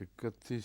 31।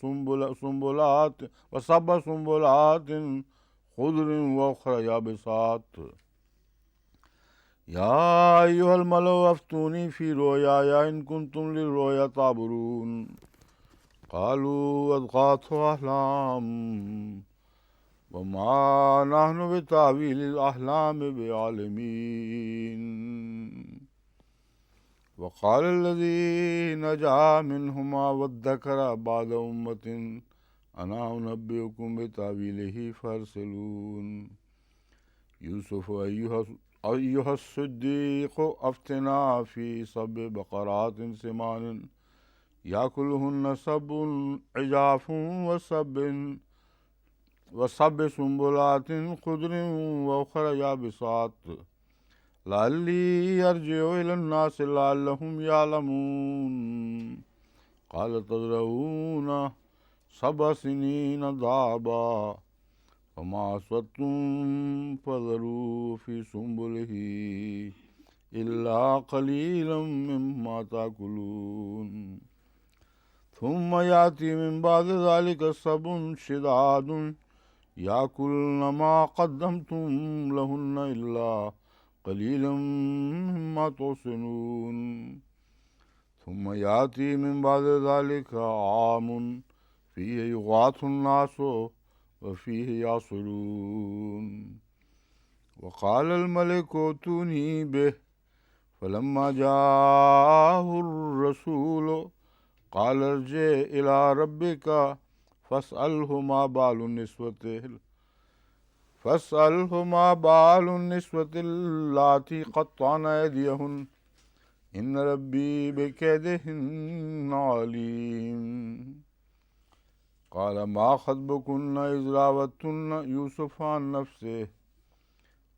سنبلات خضر وأخرى يابسات يا أيها الملأ أفتوني في رؤياي إن كنتم للرؤيا تعبرون قالوا أضغاث أحلام وما نحن بتأويل الأحلام بعالمين وقال الذي نجا منهما وادكر بعد أمة أنا أنبئكم بتأويله فارسلون يوسف أيها الصديق أفتنا في سبع بقرات سمان يأكلهن سبع عجاف وسبع سنبلات خضر وأخرى يابسات لعلي أرجع إلى الناس لعلهم يعلمون قال تزرعون 7 سنين دابا وما أصبتم فذروا في سنبله إلا قليلا مما تأكلون ثم يأتي من بعد ذلك 7 شداد يأكلن ما قدمتم لهن إلا قليلا مما تحصنون ثم يأتي من بعد ذلك عام فيه يغاث الناس وفيه يعصرون وقال الملك ائتوني به فلما جاءه الرسول قال ارجع إلى ربك فاسأله ما بال النسوة اللاتي قطعن أيديهن إن ربي بكيدهن عليم قال ما خطبكن إذ راوتن يوسف عن نفسه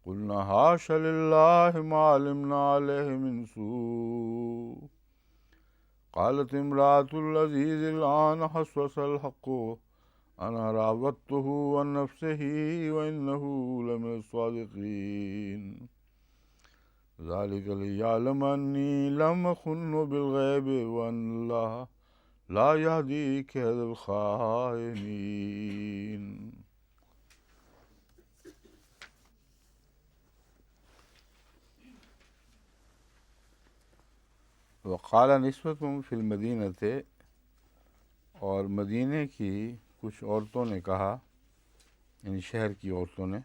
قلنا حاش لله ما علمنا عليه من سوء قالت امرأة العزيز الآن حصحص الحق أنا راودته عن نفسه وإنه لمن الصادقين ذلك ليعلم أني لم أخن بالغيب وأن الله لا يهدي كيد الخائنين. وقال نسوة فی المدینۃ، اور مدینے کی کچھ عورتوں نے کہا، یعنی شہر کی عورتوں نے،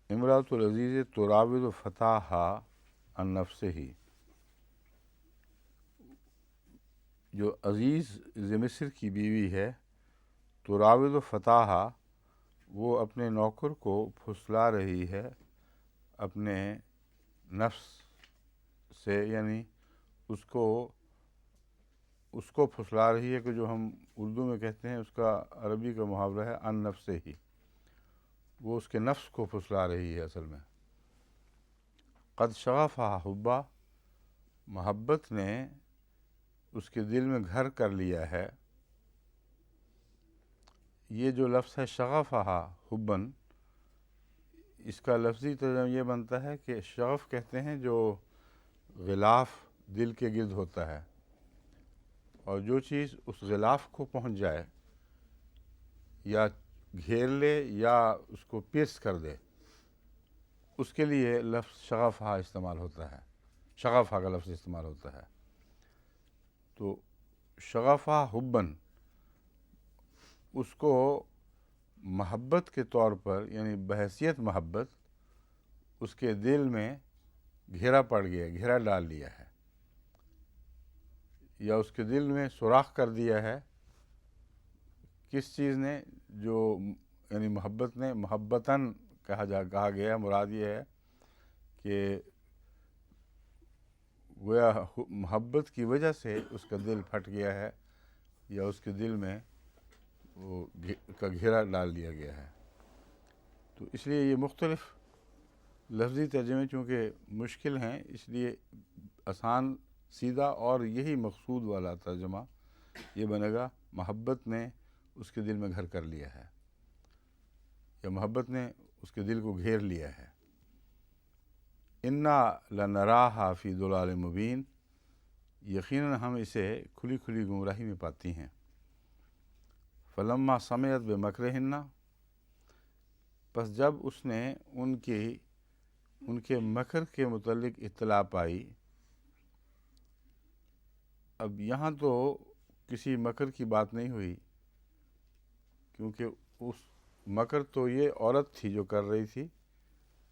امراۃ العزیز تراود فتاحا عن نفسہ، جو عزیز مصر کی بیوی ہے، تراود فتاحا، وہ اپنے نوکر کو پھسلا رہی ہے اپنے نفس سے، یعنی اس کو پھسلا رہی ہے، کہ جو ہم اردو میں کہتے ہیں اس کا عربی کا محاورہ ہے عن نفسہ ہی، وہ اس کے نفس کو پھسلا رہی ہے اصل میں۔ قد شغفہا حبا، محبت نے اس کے دل میں گھر کر لیا ہے۔ یہ جو لفظ ہے شغفہا حبن، اس کا لفظی ترجمہ یہ بنتا ہے کہ شغف کہتے ہیں جو غلاف دل کے گرد ہوتا ہے، اور جو چیز اس غلاف کو پہنچ جائے یا گھیر لے یا اس کو پیرس کر دے، اس کے لیے لفظ شغفہا استعمال ہوتا ہے، شغفہا کا لفظ استعمال ہوتا ہے۔ تو شغفہا حبن، اس کو محبت کے طور پر، یعنی بحیثیت محبت، اس کے دل میں گھیرا پڑ گیا، گھیرا ڈال لیا ہے، یا اس کے دل میں سوراخ کر دیا ہے۔ کس چیز نے؟ جو یعنی محبت نے، محبتاً کہا گیا، مراد یہ ہے کہ گویا محبت کی وجہ سے اس کا دل پھٹ گیا ہے، یا اس کے دل میں وہ کا گھیرا ڈال دیا گیا ہے۔ تو اس لیے یہ مختلف لفظی ترجمے چونکہ مشکل ہیں، اس لیے آسان سیدھا اور یہی مقصود والا ترجمہ یہ بنے گا، محبت نے اس کے دل میں گھر کر لیا ہے، یا محبت نے اس کے دل کو گھیر لیا ہے۔ انا لنراہا فی ضلال مبین، یقیناً ہم اسے کھلی کھلی گمراہی میں پاتی ہیں۔ فلما سمعت بمکرہن، پس جب اس نے ان کے مکر کے متعلق اطلاع پائی. اب یہاں تو کسی مکر کی بات نہیں ہوئی، کیونکہ اس مکر تو یہ عورت تھی جو کر رہی تھی.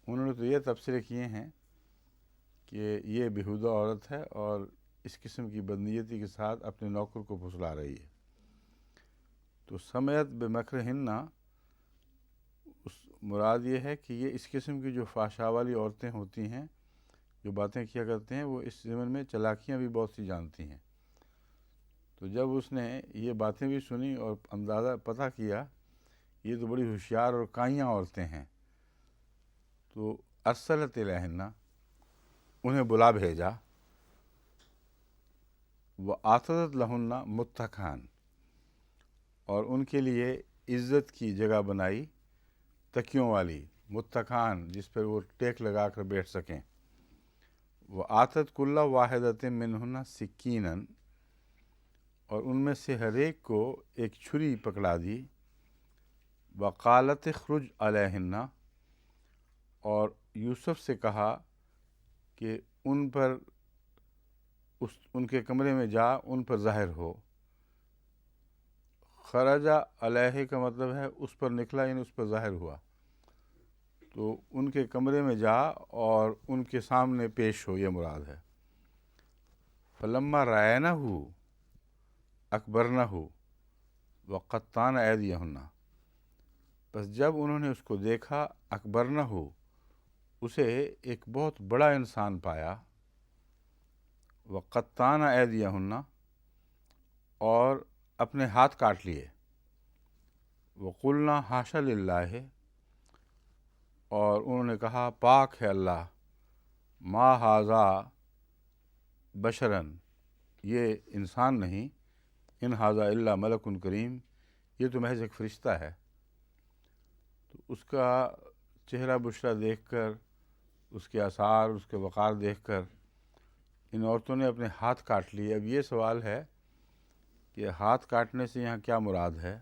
انہوں نے تو یہ تبصرے کیے ہیں کہ یہ بیہودہ عورت ہے اور اس قسم کی بدنیتی کے ساتھ اپنے نوکر کو پھسلا رہی ہے. تو سمعت بمکرہن، اس مراد یہ ہے کہ یہ اس قسم کی جو فحشا والی عورتیں ہوتی ہیں، جو باتیں کیا کرتے ہیں، وہ اس ضمن میں چالاکیاں بھی بہت سی جانتی ہیں. تو جب اس نے یہ باتیں بھی سنی اور اندازہ پتہ کیا یہ تو بڑی ہوشیار اور کائیاں عورتیں ہیں، تو ارسلت الیہن، انہیں بلا بھیجا. وآتت لہن متکئن، اور ان کے لیے عزت کی جگہ بنائی تکیوں والی، متکئن جس پر وہ ٹیک لگا کر بیٹھ سکیں. وآتت کل واحدۃ منہن سکینا، اور ان میں سے ہر ایک کو ایک چھری پکڑا دی. وقالت اخرج علیہن، اور یوسف سے کہا کہ ان پر ان کے کمرے میں جا، ان پر ظاہر ہو. خرج علیہ کا مطلب ہے اس پر نکلا، یعنی اس پر ظاہر ہوا. تو ان کے کمرے میں جا اور ان کے سامنے پیش ہو، یہ مراد ہے. فلما رأینہ اکبرنہ وقطعن ایدیہن، بس جب انہوں نے اس کو دیکھا، اکبرنہ، اسے ایک بہت بڑا انسان پایا. وقطعن ایدیہن، اور اپنے ہاتھ کاٹ لیے. وقلنا حاشا للہ، اور انہوں نے کہا پاک ہے اللہ، ما ھذا بشرن، یہ انسان نہیں، ان ھذا الا ملک کریم، یہ تو محض ایک فرشتہ ہے. تو اس کا چہرہ بشرہ دیکھ کر، اس کے آثار، اس کے وقار دیکھ کر ان عورتوں نے اپنے ہاتھ کاٹ لیے. اب یہ سوال ہے کہ ہاتھ کاٹنے سے یہاں کیا مراد ہے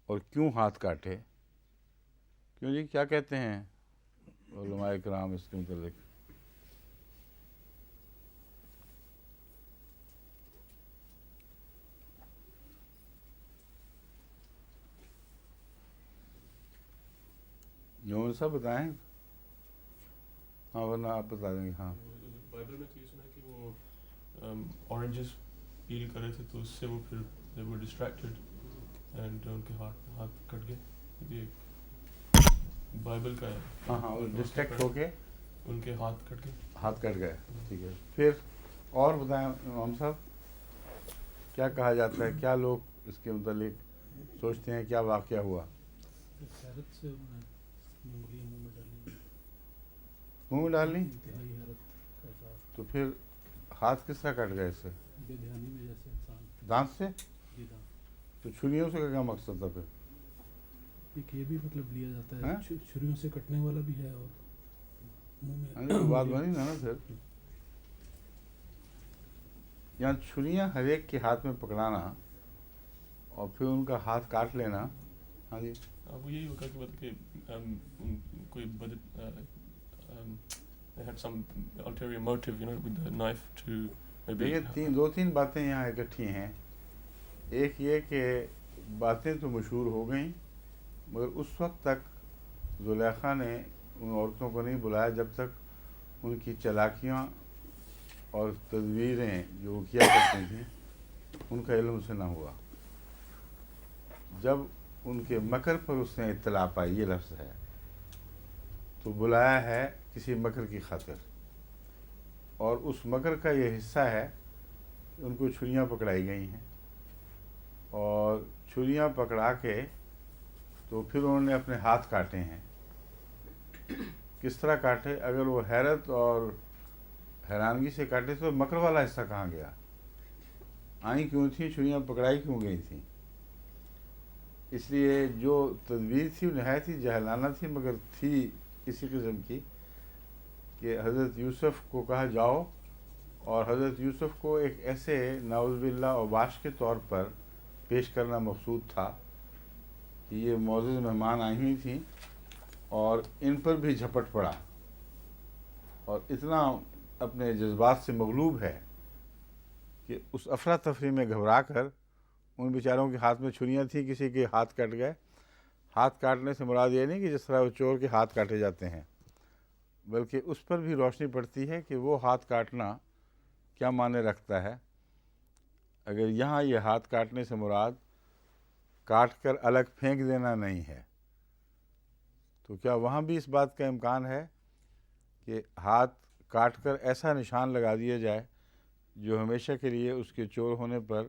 اور کیوں ہاتھ کاٹے؟ کیوں جی، کیا کہتے ہیں علماء کرام اس کے متعلق؟ جو سب بتائیں، ہاں ورنہ آپ بتا دیں گے. ہاں بائبل میں تو یہ سنا ہے کہ وہ اورنجز پیل کر رہے تھے، تو اس سے وہ پھر they were distracted and ان کے ہاتھ کٹ گئے. یہ بائبل کا ہے. ہاں ہاں، ڈسٹریکٹ ہو کے ان کے ہاتھ کٹ گئے. ہاتھ کٹ گئے. ٹھیک ہے، پھر اور بتائیں امام صاحب، کیا کہا جاتا ہے، کیا لوگ اس کے متعلق سوچتے ہیں، کیا واقعہ ہوا؟ حیرت سے انگلیاں منہ میں ڈالی، منہ میں ڈالنی، انتہائی حیرت کا اظہار. تو پھر ہاتھ کس طرح کٹ گئے اس سے؟ بے دھیانی میں جیسے انسان دانت سے؟ جی دانت. تو چھریوں سے کیا مقصد تھا پھر؟ ایک یہ بھی مطلب لیا جاتا ہاں؟ ہے، چھریوں سے کٹنے والا بھی ہے اور منہ میں. تو بات بنی نا پھر یہاں چھریاں ہر ایک کے ہاتھ میں پکڑانا اور پھر ان کا ہاتھ کاٹ لینا. ہاں جی، وہ یہی ہوگا کہ مطلب کہ کوئی they had some ulterior motive, you know, with the knife to maybe. دیکھیے دو تین باتیں یہاں اکٹھی ہیں. ایک یہ کہ باتیں تو مشہور ہو گئیں، مگر اس وقت تک زلیخا نے ان عورتوں کو نہیں بلایا جب تک ان کی چالاکیاں اور تدبیریں جو وہ کیا کرتی تھیں ان کا علم اسے نہ ہوا. جب ان کے مکر پر اس نے اطلاع پائی، یہ لفظ ہے، تو بلایا ہے کسی مکر کی خاطر، اور اس مکر کا یہ حصہ ہے کہ ان کو چھریاں پکڑائی گئی ہیں، اور چھریاں پکڑا کے تو پھر انہوں نے اپنے ہاتھ کاٹے ہیں. کس طرح کاٹے؟ اگر وہ حیرت اور حیرانگی سے کاٹے تو مکر والا حصہ کہاں گیا؟ آئیں کیوں تھیں چھریاں، پکڑائی کیوں گئی تھیں؟ اس لیے جو تدبیر تھی وہ نہایت ہی جاہلانہ تھی، مگر تھی اسی قسم کی کہ حضرت یوسف کو کہا جاؤ، اور حضرت یوسف کو ایک ایسے نعوذ باللہ اوباش کے طور پر پیش کرنا مقصود تھا کہ یہ معزز مہمان آئی ہوئی تھیں اور ان پر بھی جھپٹ پڑا اور اتنا اپنے جذبات سے مغلوب ہے کہ اس افراتفری میں گھبرا کر ان بیچاروں کے ہاتھ میں چھریاں تھیں، کسی کے ہاتھ کٹ گئے۔ ہاتھ کاٹنے سے مراد یہ نہیں کہ جس طرح وہ چور کے ہاتھ کاٹے جاتے ہیں، بلکہ اس پر بھی روشنی پڑتی ہے کہ وہ ہاتھ کاٹنا کیا معنی رکھتا ہے۔ اگر یہاں یہ ہاتھ کاٹنے سے مراد کاٹ کر الگ پھینک دینا نہیں ہے، تو کیا وہاں بھی اس بات کا امکان ہے کہ ہاتھ کاٹ کر ایسا نشان لگا دیا جائے جو ہمیشہ کے لیے اس کے چور ہونے پر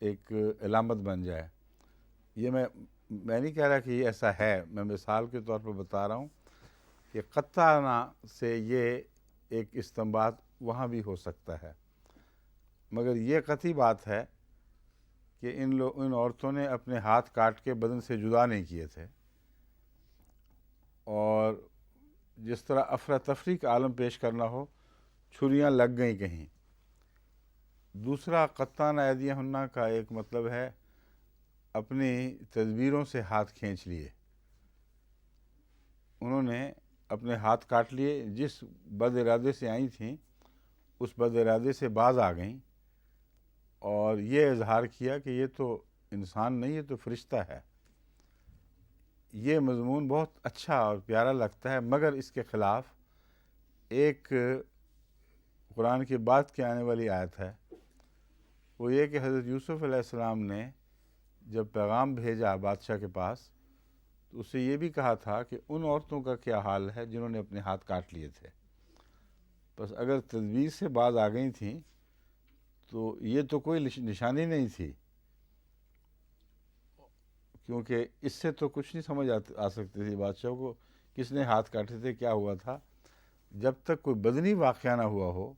ایک علامت بن جائے؟ یہ میں نہیں کہہ رہا کہ یہ ایسا ہے، میں مثال کے طور پر بتا رہا ہوں کہ قطعاً سے یہ ایک استنباط وہاں بھی ہو سکتا ہے، مگر یہ قطعی بات ہے کہ ان عورتوں نے اپنے ہاتھ کاٹ کے بدن سے جدا نہیں کیے تھے، اور جس طرح افراتفری کا عالم پیش کرنا ہو، چھریاں لگ گئیں کہیں۔ دوسرا قطعاً ایدیہن کا ایک مطلب ہے اپنی تدبیروں سے ہاتھ کھینچ لیے، انہوں نے اپنے ہاتھ کاٹ لیے، جس بد ارادے سے آئی تھیں اس بد ارادے سے باز آ گئیں اور یہ اظہار کیا کہ یہ تو انسان نہیں، یہ تو فرشتہ ہے۔ یہ مضمون بہت اچھا اور پیارا لگتا ہے، مگر اس کے خلاف ایک قرآن کے بعد کے آنے والی آیت ہے، وہ یہ کہ حضرت یوسف علیہ السلام نے جب پیغام بھیجا بادشاہ کے پاس تو اسے یہ بھی کہا تھا کہ ان عورتوں کا کیا حال ہے جنہوں نے اپنے ہاتھ کاٹ لیے تھے۔ بس اگر تدبیر سے باز آ گئی تھیں تو یہ تو کوئی نشانی نہیں تھی، کیونکہ اس سے تو کچھ نہیں سمجھ آ سکتی تھی بادشاہ کو کس نے ہاتھ کاٹے تھے، کیا ہوا تھا۔ جب تک کوئی بدنی واقعہ نہ ہوا ہو،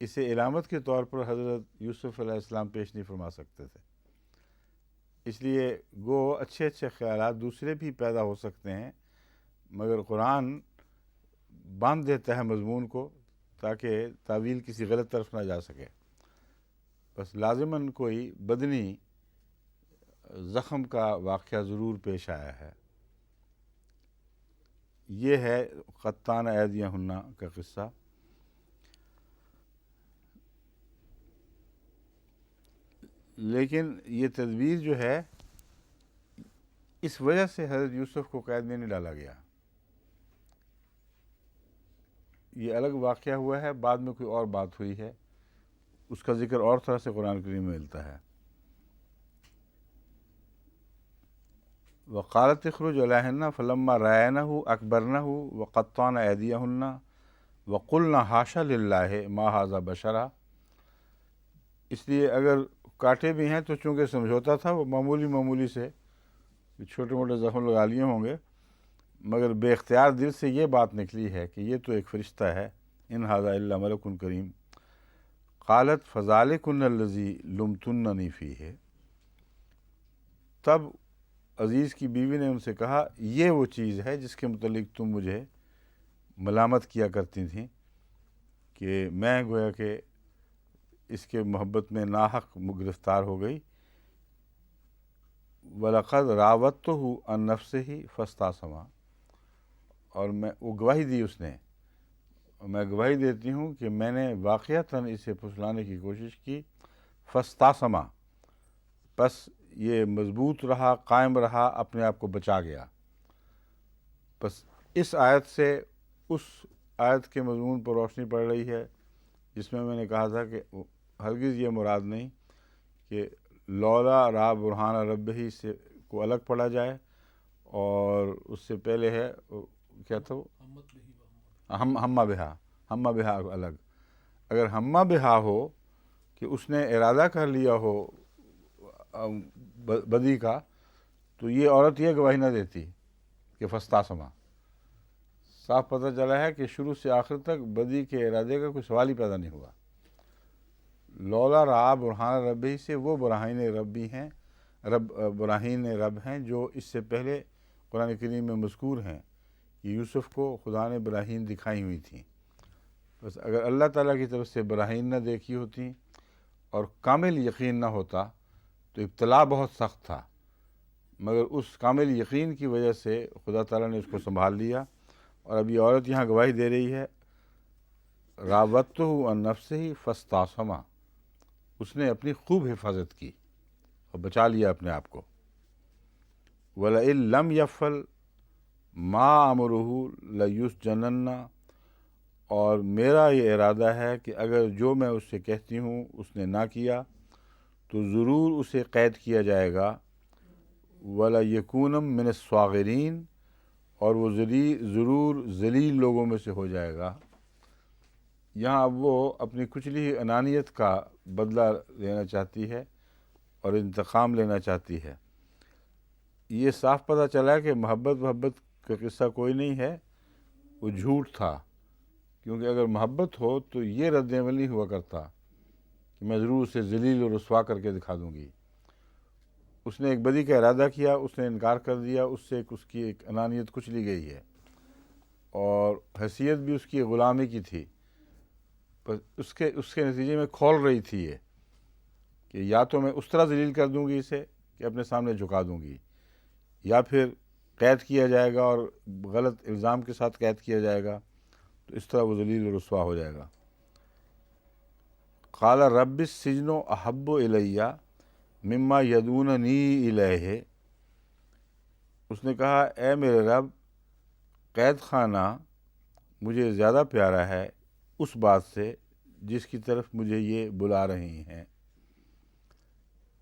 اسے علامت کے طور پر حضرت یوسف علیہ السلام پیش نہیں فرما سکتے تھے۔ اس لیے گو اچھے اچھے خیالات دوسرے بھی پیدا ہو سکتے ہیں، مگر قرآن باندھ دیتا ہے مضمون کو تاکہ تعویل کسی غلط طرف نہ جا سکے۔ بس لازماً کوئی بدنی زخم کا واقعہ ضرور پیش آیا ہے۔ یہ ہے قطعاً ایدیہن کا قصہ۔ لیکن یہ تدبیر جو ہے، اس وجہ سے حضرت یوسف کو قید میں نہیں ڈالا گیا۔ یہ الگ واقعہ ہوا ہے، بعد میں کوئی اور بات ہوئی ہے، اس کا ذکر اور طرح سے قرآن کریم میں ملتا ہے۔ وقالت اخرج علیہن فلما رأینہ اکبرنہ وقطعن ایدیہن وقلن حاشا للہ ما ھذا بشرا۔ اس لیے اگر کاٹے بھی ہیں تو چونکہ سمجھوتا تھا، وہ معمولی سے چھوٹے موٹے زخم لگا لیے ہوں گے، مگر بے اختیار دل سے یہ بات نکلی ہے کہ یہ تو ایک فرشتہ ہے، ان ھذا الا ملک کریم۔ قالت فذلکن الذی لمتننی فیہ۔ تب عزیز کی بیوی نے ان سے کہا، یہ وہ چیز ہے جس کے متعلق تم مجھے ملامت کیا کرتی تھیں کہ میں گویا کہ اس کے محبت میں ناحق گرفتار ہو گئی۔ وَلَقَدْ رَاوَدتُّهُ عَن نَفْسِهِ فَاسْتَعْصَمَ، اور وہ گواہی دی اس نے، میں گواہی دیتی ہوں کہ میں نے واقعتاً اسے پھسلانے کی کوشش کی۔ فَاسْتَعْصَمَ، پس یہ مضبوط رہا، قائم رہا، اپنے آپ کو بچا گیا۔ بس اس آیت سے اس آیت کے مضمون پر روشنی پڑ رہی ہے جس میں نے کہا تھا کہ ہرگز یہ مراد نہیں کہ لولا را برہان ربہ سے کو الگ پڑھا جائے، اور اس سے پہلے ہے کیا تھا وہ ہمہ بہا الگ۔ اگر ہمہ بہا ہو کہ اس نے ارادہ کر لیا ہو بدی کا، تو یہ عورت یہ گواہی نہ دیتی کہ فاستعصم۔ صاف پتہ چلا ہے کہ شروع سے آخر تک بدی کے ارادے کا کوئی سوال ہی پیدا نہیں ہوا۔ لولا را برہان ربی سے وہ براہین ربی ہیں، براہین رب ہیں جو اس سے پہلے قرآن کریم میں مذکور ہیں کہ یوسف کو خدا نے براہین دکھائی ہوئی تھیں۔ بس اگر اللہ تعالیٰ کی طرف سے براہین نہ دیکھی ہوتی اور کامل یقین نہ ہوتا تو تو ابتلا بہت سخت تھا، مگر اس کامل یقین کی وجہ سے خدا تعالیٰ نے اس کو سنبھال لیا. اور اب یہ عورت یہاں گواہی دے رہی ہے، راوتہ عن نفسہ فاستعصم، اس نے اپنی خوب حفاظت کی اور بچا لیا اپنے آپ کو. وَلَئِن لَمْ يَفْعَلْ مَا أَمُرُهُ لَيُسْجَنَنَّ، اور میرا یہ ارادہ ہے کہ اگر جو میں اس سے کہتی ہوں اس نے نہ کیا تو ضرور اسے قید کیا جائے گا. وَلَيَكُونَ مِنَ الصَّاغِرِينَ، اور وہ ضرور ذلیل لوگوں میں سے ہو جائے گا. یہاں اب وہ اپنی کچلی ہوئی انانیت کا بدلہ لینا چاہتی ہے اور انتقام لینا چاہتی ہے. یہ صاف پتہ چلا کہ محبت کا قصہ کوئی نہیں ہے، وہ جھوٹ تھا. کیونکہ اگر محبت ہو تو یہ رد عمل نہیں ہوا کرتا کہ میں ضرور اسے ذلیل و رسوا کر کے دکھا دوں گی. اس نے ایک بدی کا ارادہ کیا، اس نے انکار کر دیا، اس سے اس کی ایک انانیت کچلی گئی ہے، اور حیثیت بھی اس کی غلامی کی تھی. اس کے نتیجے میں کھول رہی تھی یہ کہ یا تو میں اس طرح ذلیل کر دوں گی اسے کہ اپنے سامنے جھکا دوں گی، یا پھر قید کیا جائے گا اور غلط الزام کے ساتھ قید کیا جائے گا، تو اس طرح وہ ذلیل و رسوا ہو جائے گا. قال رب السجن احب الی مما یدعوننی الیہ، اس نے کہا اے میرے رب، قید خانہ مجھے زیادہ پیارا ہے اس بات سے جس کی طرف مجھے یہ بلا رہی ہیں.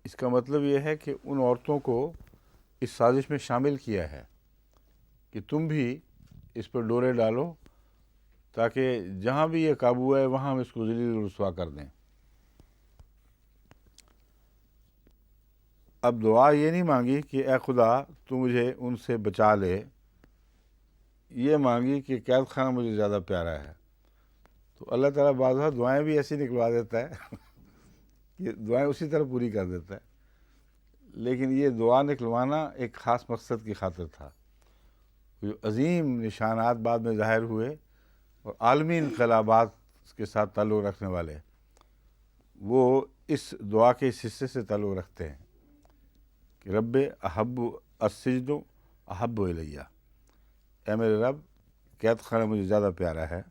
اس کا مطلب یہ ہے کہ ان عورتوں کو اس سازش میں شامل کیا ہے کہ تم بھی اس پر ڈورے ڈالو تاکہ جہاں بھی یہ قابو ہے وہاں ہم اس کو ذلیل و رسوا کر دیں. اب دعا یہ نہیں مانگی کہ اے خدا تو مجھے ان سے بچا لے، یہ مانگی کہ قید خانہ مجھے زیادہ پیارا ہے. تو اللہ تعالیٰ بعض وقت دعائیں بھی ایسی نکلوا دیتا ہے کہ دعائیں اسی طرح پوری کر دیتا ہے. لیکن یہ دعا نکلوانا ایک خاص مقصد کی خاطر تھا. جو عظیم نشانات بعد میں ظاہر ہوئے اور عالمی انقلابات کے ساتھ تعلق رکھنے والے، وہ اس دعا کے اس حصے سے تعلق رکھتے ہیں کہ رب احب السجن احب الیہ، اے میرے رب قید خانہ مجھے زیادہ پیارا ہے.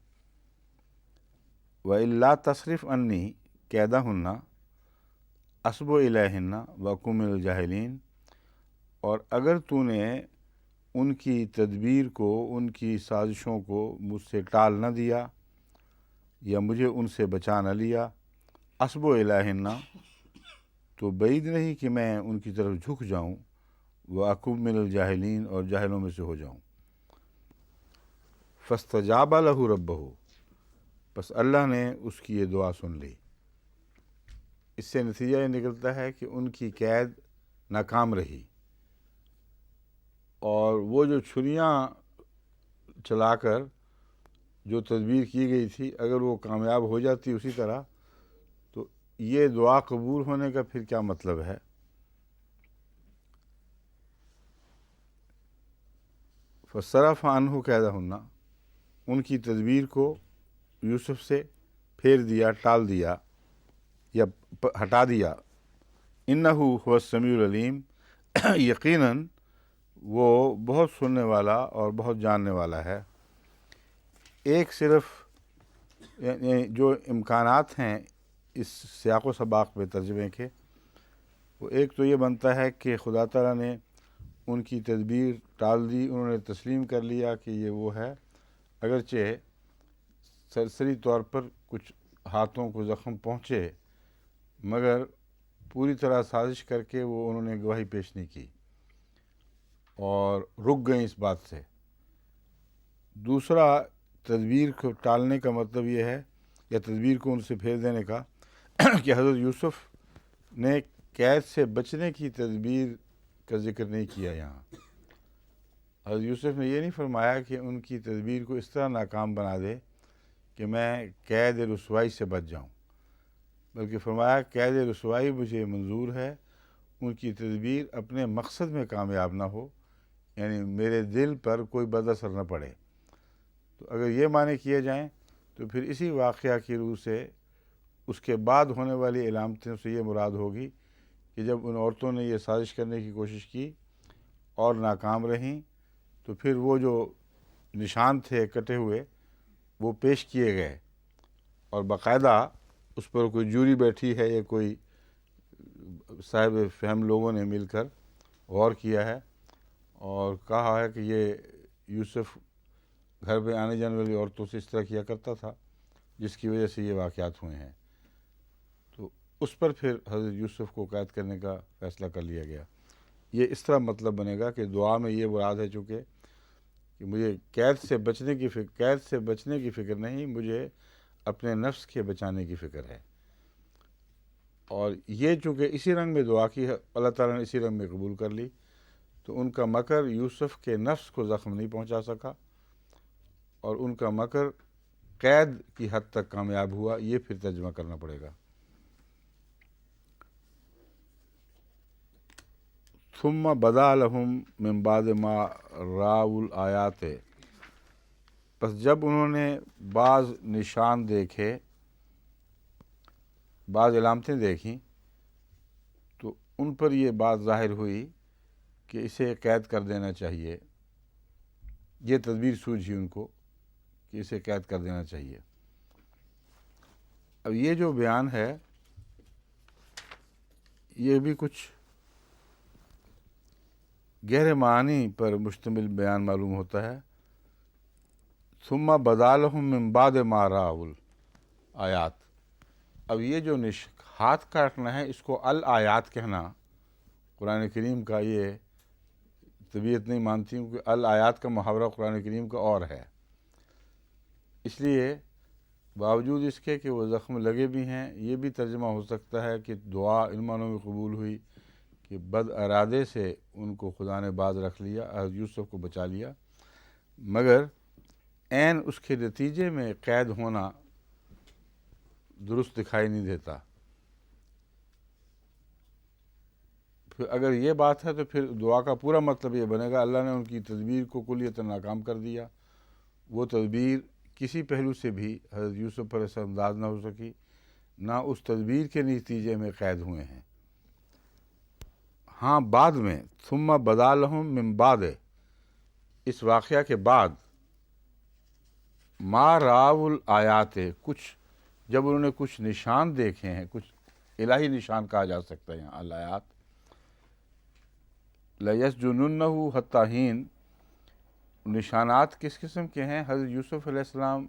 وَإِلَّا تَصْرِفْ عَنِّي كَيْدَهُنَّ أَصْبُ إِلَيْهِنَّ وَأَكُن مِّنَ الْجَاهِلِينَ، اور اگر تو نے ان کی تدبیر کو، ان کی سازشوں کو مجھ سے ٹال نہ دیا یا مجھے ان سے بچا نہ لیا، أَصْبُ إِلَيْهِنَّ، تو بعید نہیں کہ میں ان کی طرف جھک جاؤں، وَأَكُن مِّنَ الْجَاهِلِينَ، اور جاہلوں میں سے ہو جاؤں. فَاسْتَجَابَ لَهُ رَبُّهُ، بس اللہ نے اس کی یہ دعا سن لی. اس سے نتیجہ یہ نکلتا ہے کہ ان کی قید ناکام رہی، اور وہ جو چھریاں چلا کر جو تدبیر کی گئی تھی اگر وہ کامیاب ہو جاتی اسی طرح، تو یہ دعا قبول ہونے کا پھر کیا مطلب ہے. فصرف عنہ کیدہن، ان کی تدبیر کو یوسف سے پھیر دیا، ٹال دیا یا ہٹا دیا. انہ هو السمیع العلیم، یقیناً وہ بہت سننے والا اور بہت جاننے والا ہے. ایک صرف یعنی جو امکانات ہیں اس سیاق و سباق میں ترجمے کے، وہ ایک تو یہ بنتا ہے کہ خدا تعالیٰ نے ان کی تدبیر ٹال دی، انہوں نے تسلیم کر لیا کہ یہ وہ ہے، اگرچہ سرسری طور پر کچھ ہاتھوں کو زخم پہنچے، مگر پوری طرح سازش کر کے وہ انہوں نے گواہی پیش نہیں کی اور رک گئیں اس بات سے. دوسرا، تدبیر کو ٹالنے کا مطلب یہ ہے، یا تدبیر کو ان سے پھیر دینے کا، کہ حضرت یوسف نے قید سے بچنے کی تدبیر کا ذکر نہیں کیا. یہاں حضرت یوسف نے یہ نہیں فرمایا کہ ان کی تدبیر کو اس طرح ناکام بنا دے کہ میں قید رسوائی سے بچ جاؤں، بلکہ فرمایا قید رسوائی مجھے منظور ہے، ان کی تدبیر اپنے مقصد میں کامیاب نہ ہو، یعنی میرے دل پر کوئی بد اثر نہ پڑے. تو اگر یہ معنی کیے جائیں تو پھر اسی واقعہ کی روح سے اس کے بعد ہونے والی علامتوں سے یہ مراد ہوگی کہ جب ان عورتوں نے یہ سازش کرنے کی کوشش کی اور ناکام رہیں تو پھر وہ جو نشان تھے کٹے ہوئے وہ پیش کیے گئے، اور باقاعدہ اس پر کوئی جوری بیٹھی ہے یا کوئی صاحب فہم لوگوں نے مل کر غور کیا ہے اور کہا ہے کہ یہ یوسف گھر پہ آنے جانے والی عورتوں سے اس طرح کیا کرتا تھا، جس کی وجہ سے یہ واقعات ہوئے ہیں۔ تو اس پر پھر حضرت یوسف کو قید کرنے کا فیصلہ کر لیا گیا۔ یہ اس طرح مطلب بنے گا کہ دعا میں یہ مراد ہے چونکہ کہ مجھے قید سے بچنے کی فکر نہیں، مجھے اپنے نفس کے بچانے کی فکر ہے۔ اور یہ چونکہ اسی رنگ میں دعا کی ہے، اللہ تعالیٰ نے اسی رنگ میں قبول کر لی، تو ان کا مکر یوسف کے نفس کو زخم نہیں پہنچا سکا، اور ان کا مکر قید کی حد تک کامیاب ہوا۔ یہ پھر ترجمہ کرنا پڑے گا۔ ثم بدا لہم من بعد ما راؤ الآیات، پس جب انہوں نے بعض نشان دیکھے، بعض علامتیں دیکھیں، تو ان پر یہ بات ظاہر ہوئی کہ اسے قید کر دینا چاہیے۔ یہ تدبیر سوجھی ان کو کہ اسے قید کر دینا چاہیے۔ اب یہ جو بیان ہے یہ بھی کچھ گہرے معنی پر مشتمل بیان معلوم ہوتا ہے۔ ثم بدا لہم من بعد ما راؤ الآیات، اب یہ جو ہاتھ کاٹنا ہے اس کو الآیات کہنا قرآن کریم کا یہ طبیعت نہیں مانتی، کیونکہ الآیات کا محاورہ قرآن کریم کا اور ہے۔ اس لیے باوجود اس کے کہ وہ زخم لگے بھی ہیں، یہ بھی ترجمہ ہو سکتا ہے کہ دعا ان معنوں میں قبول ہوئی کہ بد ارادے سے ان کو خدا نے باز رکھ لیا، حضرت یوسف کو بچا لیا، مگر عین اس کے نتیجے میں قید ہونا درست دکھائی نہیں دیتا۔ پھر اگر یہ بات ہے تو پھر دعا کا پورا مطلب یہ بنے گا اللہ نے ان کی تدبیر کو کلیۃ ناکام کر دیا۔ وہ تدبیر کسی پہلو سے بھی حضرت یوسف پر اثر انداز نہ ہو سکی، نہ اس تدبیر کے نتیجے میں قید ہوئے ہیں۔ ہاں بعد میں ثم بدا لہم من بعد، اس واقعہ کے بعد ما راؤ الآیات، کچھ جب انہوں نے کچھ نشان دیکھے ہیں، کچھ الہی نشان کہا جا سکتا ہے یہاں الآیات، لَيَسْجُنُنَّهُ حَتَّىٰ حِينٍ، نشانات کس قسم کے ہیں؟ حضرت یوسف علیہ السلام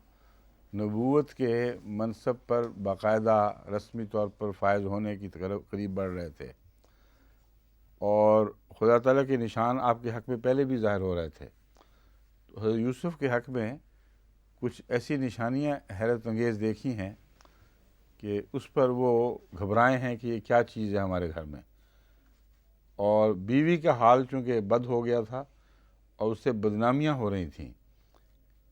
نبوت کے منصب پر باقاعدہ رسمی طور پر فائز ہونے کی قریب بڑھ رہے تھے، اور خدا تعالیٰ کے نشان آپ کے حق میں پہلے بھی ظاہر ہو رہے تھے۔ تو حضرت یوسف کے حق میں کچھ ایسی نشانیاں حیرت انگیز دیکھی ہیں کہ اس پر وہ گھبرائے ہیں کہ یہ کیا چیز ہے ہمارے گھر میں، اور بیوی کا حال چونکہ بد ہو گیا تھا اور اس سے بدنامیاں ہو رہی تھیں،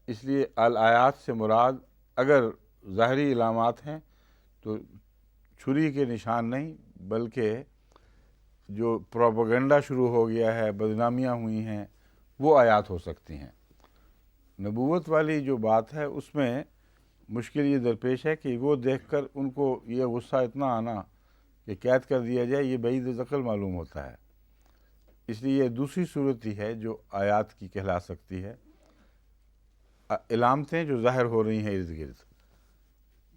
اس لیے الآیات سے مراد اگر ظاہری علامات ہیں تو چھری کے نشان نہیں، بلکہ جو پروپیگنڈا شروع ہو گیا ہے، بدنامیاں ہوئی ہیں، وہ آیات ہو سکتی ہیں۔ نبوت والی جو بات ہے اس میں مشکل یہ درپیش ہے کہ وہ دیکھ کر ان کو یہ غصہ اتنا آنا کہ قید کر دیا جائے، یہ بعید عقل معلوم ہوتا ہے۔ اس لیے یہ دوسری صورت ہی ہے جو آیات کی کہلا سکتی ہے، علامتیں جو ظاہر ہو رہی ہیں ارد گرد،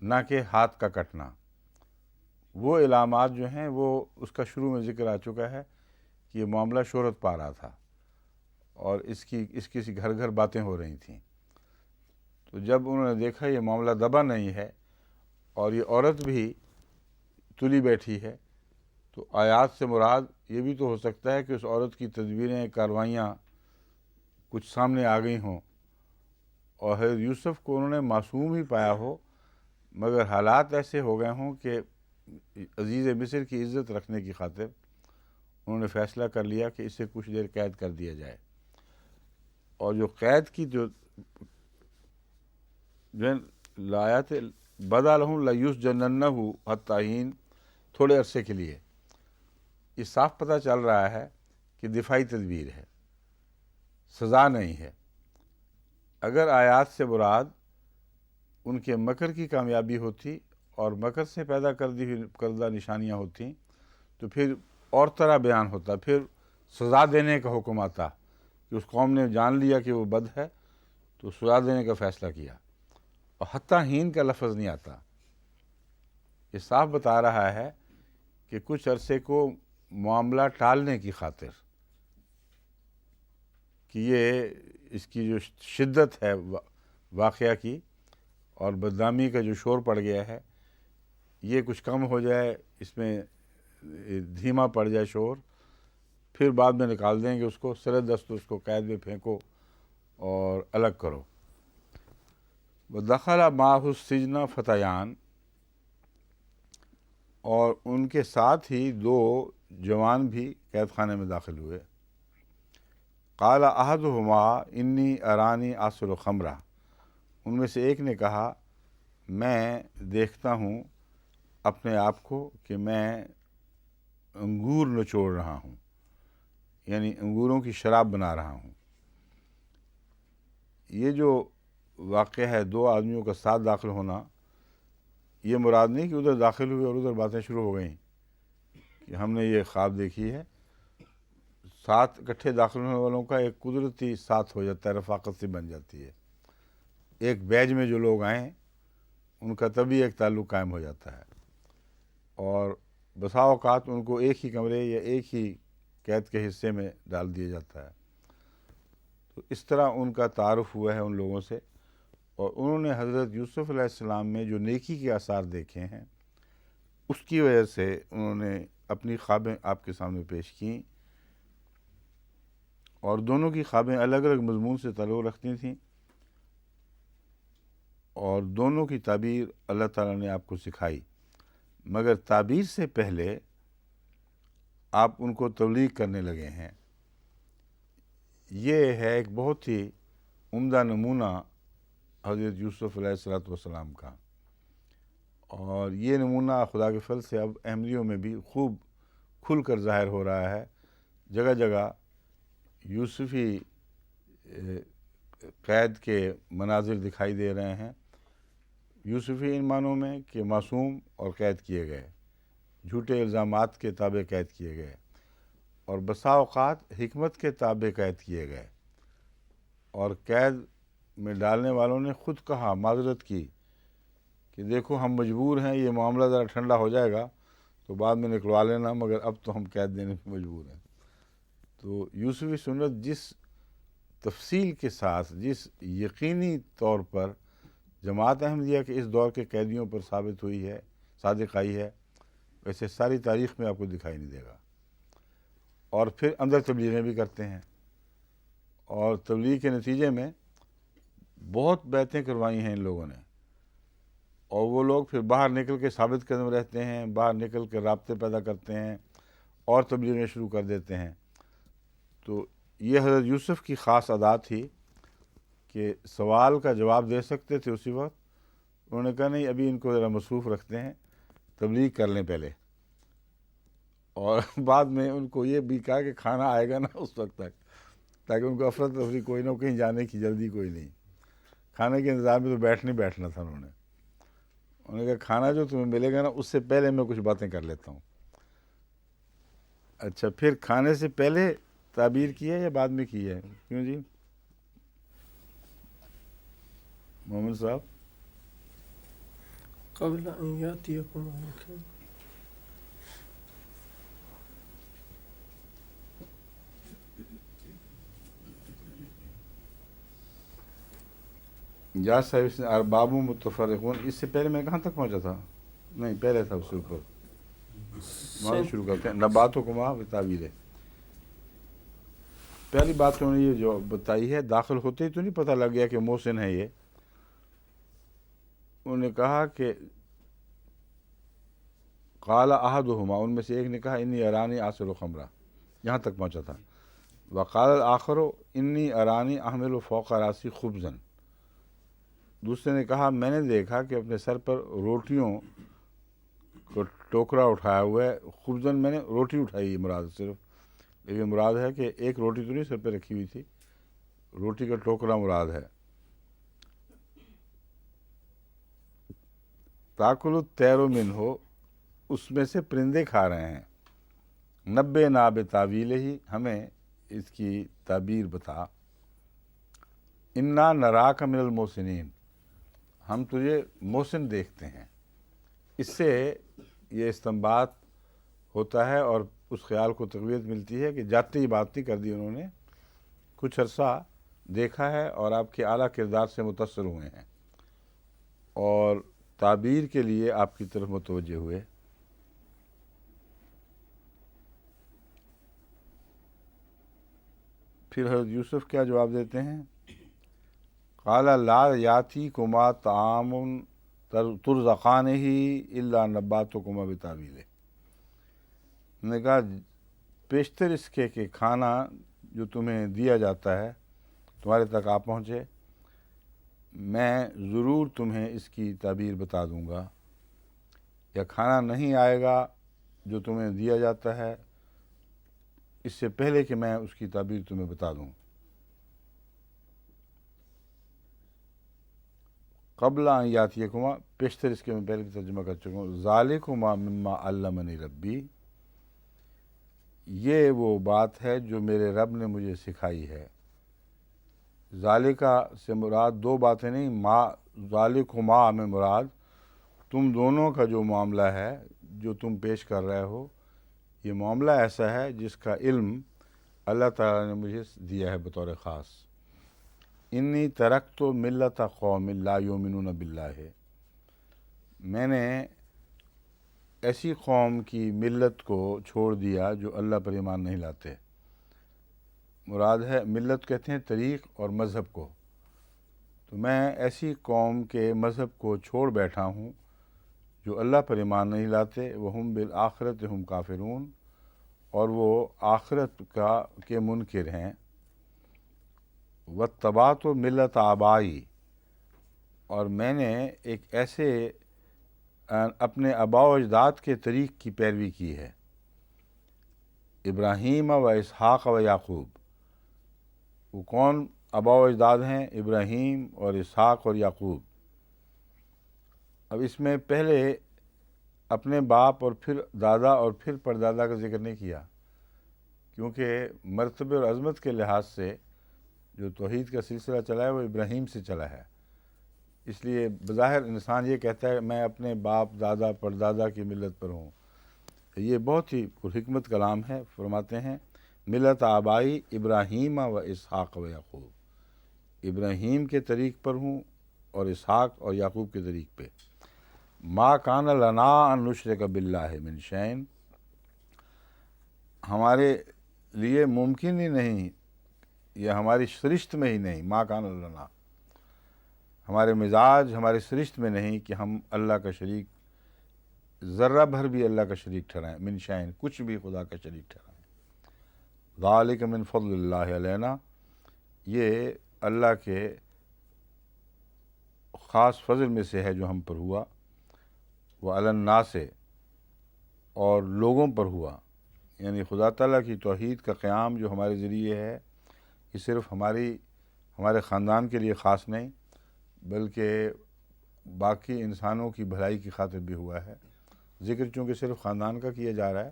نہ کہ ہاتھ کا کٹنا۔ وہ علامات جو ہیں وہ اس کا شروع میں ذکر آ چکا ہے کہ یہ معاملہ شہرت پا رہا تھا اور اس کی گھر گھر باتیں ہو رہی تھیں۔ تو جب انہوں نے دیکھا یہ معاملہ دبا نہیں ہے اور یہ عورت بھی تلی بیٹھی ہے، تو آیات سے مراد یہ بھی تو ہو سکتا ہے کہ اس عورت کی تدبیریں، کاروائیاں کچھ سامنے آ گئی ہوں اور حضرت یوسف کو انہوں نے معصوم ہی پایا ہو، مگر حالات ایسے ہو گئے ہوں کہ عزیز مصر کی عزت رکھنے کی خاطر انہوں نے فیصلہ کر لیا کہ اسے کچھ دیر قید کر دیا جائے۔ اور جو قید کی جو لایات بدا لہم لیسجننہ حتی حین، تھوڑے عرصے کے لیے، یہ صاف پتہ چل رہا ہے کہ دفاعی تدبیر ہے، سزا نہیں ہے۔ اگر آیات سے مراد ان کے مکر کی کامیابی ہوتی اور مکر سے پیدا کردہ نشانیاں ہوتیں تو پھر اور طرح بیان ہوتا، پھر سزا دینے کا حکم آتا کہ اس قوم نے جان لیا کہ وہ بد ہے تو سزا دینے کا فیصلہ کیا، اور حتیٰ ہین کا لفظ نہیں آتا۔ یہ صاف بتا رہا ہے کہ کچھ عرصے کو معاملہ ٹالنے کی خاطر کہ یہ اس کی جو شدت ہے واقعہ کی اور بدنامی کا جو شور پڑ گیا ہے، یہ کچھ کم ہو جائے، اس میں دھیما پڑ جائے شور، پھر بعد میں نکال دیں گے اس کو، سرے دست اس کو قید میں پھینکو اور الگ کرو۔ وَدَخَلَ مَعَهُ السِّجْنَ فَتَيَانِ، اور ان کے ساتھ ہی دو جوان بھی قید خانے میں داخل ہوئے۔ قال احدهما انی ارانی آصر خمرہ، ان میں سے ایک نے کہا میں دیکھتا ہوں اپنے آپ کو کہ میں انگور نچوڑ رہا ہوں، یعنی انگوروں کی شراب بنا رہا ہوں۔ یہ جو واقعہ ہے دو آدمیوں کا ساتھ داخل ہونا، یہ مراد نہیں کہ ادھر داخل ہوئے اور ادھر باتیں شروع ہو گئیں کہ ہم نے یہ خواب دیکھی ہے۔ ساتھ اکٹھے داخل ہونے والوں کا ایک قدرتی ساتھ ہو جاتا ہے، رفاقت سے بن جاتی ہے۔ ایک بیچ میں جو لوگ آئیں ان کا تبھی ایک تعلق قائم ہو جاتا ہے، اور بسا اوقات ان کو ایک ہی کمرے یا ایک ہی قید کے حصے میں ڈال دیا جاتا ہے۔ تو اس طرح ان کا تعارف ہوا ہے ان لوگوں سے، اور انہوں نے حضرت یوسف علیہ السلام میں جو نیکی کے آثار دیکھے ہیں اس کی وجہ سے انہوں نے اپنی خوابیں آپ کے سامنے پیش کیں، اور دونوں کی خوابیں الگ الگ مضمون سے تعلق رکھتی تھیں، اور دونوں کی تعبیر اللہ تعالیٰ نے آپ کو سکھائی، مگر تعبیر سے پہلے آپ ان کو تبلیغ کرنے لگے ہیں۔ یہ ہے ایک بہت ہی عمدہ نمونہ حضرت یوسف علیہ السلام کا، اور یہ نمونہ خدا کے فضل سے اب احمدیوں میں بھی خوب کھل کر ظاہر ہو رہا ہے۔ جگہ جگہ یوسفی قید کے مناظر دکھائی دے رہے ہیں، یوسفی ان معنوں میں کہ معصوم اور قید کیے گئے، جھوٹے الزامات کے تابع قید کیے گئے، اور بسا اوقات حکمت کے تابع قید کیے گئے، اور قید میں ڈالنے والوں نے خود کہا، معذرت کی کہ دیکھو ہم مجبور ہیں، یہ معاملہ ذرا ٹھنڈا ہو جائے گا تو بعد میں نکلوا لینا، مگر اب تو ہم قید دینے میں مجبور ہیں۔ تو یوسفی سنت جس تفصیل کے ساتھ، جس یقینی طور پر جماعت احمدیہ کے اس دور کے قیدیوں پر ثابت ہوئی ہے، صادق آئی ہے، ویسے ساری تاریخ میں آپ کو دکھائی نہیں دے گا۔ اور پھر اندر تبلیغیں بھی کرتے ہیں، اور تبلیغ کے نتیجے میں بہت بیعتیں کروائی ہیں ان لوگوں نے، اور وہ لوگ پھر باہر نکل کے ثابت قدم رہتے ہیں، باہر نکل کے رابطے پیدا کرتے ہیں اور تبلیغیں شروع کر دیتے ہیں۔ تو یہ حضرت یوسف کی خاص ادا تھی کہ سوال کا جواب دے سکتے تھے اسی وقت، انہوں نے کہا نہیں ابھی ان کو ذرا مصروف رکھتے ہیں، تبلیغ کر لیں پہلے، اور بعد میں ان کو یہ بھی کہا کہ کھانا آئے گا نا اس وقت تک، تاکہ ان کو افراتفری کوئی نہ کہیں جانے کی جلدی کوئی نہیں۔ کھانے کے انتظار میں تو بیٹھنا تھا انہوں نے کہا کھانا جو تمہیں ملے گا نا اس سے پہلے میں کچھ باتیں کر لیتا ہوں۔ اچھا، پھر کھانے سے پہلے تعبیر کی ہے یا بعد میں کی ہے؟ کیوں جی محمد صاحب؟ قبل ان یاتیکم علیکم، جاز صاحب اس نے ارباب متفرقون، اس سے پہلے میں کہاں تک پہنچا تھا؟ نہیں پہلے تھا، اس سے اوپر وہاں شروع کرتے ہیں، نبات حکمہ تعبیر ہے۔ پہلی بات تو انہوں نے یہ جو بتائی ہے، داخل ہوتے ہی تو نہیں پتہ لگ گیا کہ محسن ہے یہ، انہوں نے کہا کہ قال احدہما، ان میں سے ایک نے کہا انی ارانی آصر خمرہ، یہاں تک پہنچا تھا۔ وقال الآخر انی ارانی احمل فوق راسی خبزا، دوسرے نے کہا میں نے دیکھا کہ اپنے سر پر روٹیوں کو ٹوکرا اٹھایا ہوا ہے، خبزن میں نے روٹی اٹھائی مراد صرف، لیکن مراد ہے کہ ایک روٹی تو نہیں سر پہ رکھی ہوئی تھی، روٹی کا ٹوکرا مراد ہے۔ تاکل الطیر منہ، اس میں سے پرندے کھا رہے ہیں، نبّنا بتاویلہ، ہمیں اس کی تعبیر بتا، انا نراک من المحسنین، ہم تجھے محسن دیکھتے ہیں۔ اس سے یہ استنباط ہوتا ہے اور اس خیال کو تقویت ملتی ہے کہ جاتے ہی بات نہیں کر دی انہوں نے، کچھ عرصہ دیکھا ہے اور آپ کے اعلیٰ کردار سے متاثر ہوئے ہیں اور تعبیر کے لیے آپ کی طرف متوجہ ہوئے۔ پھر حضرت یوسف کیا جواب دیتے ہیں؟ قال لا یاتیکما طعام ترزقانہ الا نباتکما بتاویلہ، نے کہا پیشتر اس کے کہ کھانا جو تمہیں دیا جاتا ہے تمہارے تک آ پہنچے، میں ضرور تمہیں اس کی تعبیر بتا دوں گا، یا کھانا نہیں آئے گا جو تمہیں دیا جاتا ہے اس سے پہلے کہ میں اس کی تعبیر تمہیں بتا دوں۔ قبل ان یاتیکما، پیشتر اس کے میں پہلے کی ترجمہ کر چکا ہوں، ذالکما مما علمنی ربی، یہ وہ بات ہے جو میرے رب نے مجھے سکھائی ہے۔ ذالکہ سے مراد دو باتیں نہیں، ذالکما میں مراد تم دونوں کا جو معاملہ ہے جو تم پیش کر رہے ہو، یہ معاملہ ایسا ہے جس کا علم اللہ تعالیٰ نے مجھے دیا ہے بطور خاص۔ انی ترکت ملت قوم لا یؤمنون باللہ، میں نے ایسی قوم کی ملت کو چھوڑ دیا جو اللہ پر ایمان نہیں لاتے۔ مراد ہے ملت کہتے ہیں طریق اور مذہب کو، تو میں ایسی قوم کے مذہب کو چھوڑ بیٹھا ہوں جو اللہ پر ایمان نہیں لاتے، وہم بالآخرۃ ہم کافرون، اور وہ آخرت کے منکر ہیں۔ واتبعت ملت آبائی، اور میں نے ایک ایسے اپنے آباء و اجداد کے طریق کی پیروی کی ہے، ابراہیم و اسحاق و یعقوب۔ وہ کون آباء و اجداد ہیں؟ ابراہیم اور اسحاق اور یعقوب۔ اب اس میں پہلے اپنے باپ اور پھر دادا اور پھر پردادا کا ذکر نہیں کیا، کیونکہ مرتبے اور عظمت کے لحاظ سے جو توحید کا سلسلہ چلا ہے وہ ابراہیم سے چلا ہے، اس لیے بظاہر انسان یہ کہتا ہے میں اپنے باپ دادا پردادا کی ملت پر ہوں، یہ بہت ہی پرحکمت کلام ہے۔ فرماتے ہیں ملت آبائی ابراہیم و اسحاق و یعقوب، ابراہیم کے طریق پر ہوں اور اسحاق اور یعقوب کے طریق پہ۔ ما کان لنا ان نشرک باللہ من شیء، ہمارے لیے ممکن ہی نہیں، یہ ہماری سرشت میں ہی نہیں، ما کان لنا، ہمارے مزاج ہمارے سرشت میں نہیں کہ ہم اللہ کا شریک ذرہ بھر بھی اللہ کا شریک ٹھہرائیں، من شیء، کچھ بھی خدا کا شریک ٹھہرائیں۔ ذالک من فضل اللہ علینا، یہ اللہ کے خاص فضل میں سے ہے جو ہم پر ہوا، وعلی الناس، اور لوگوں پر ہوا، یعنی خدا تعالیٰ کی توحید کا قیام جو ہمارے ذریعے ہے یہ صرف ہمارے خاندان کے لیے خاص نہیں بلکہ باقی انسانوں کی بھلائی کی خاطر بھی ہوا ہے۔ ذکر چونکہ صرف خاندان کا کیا جا رہا ہے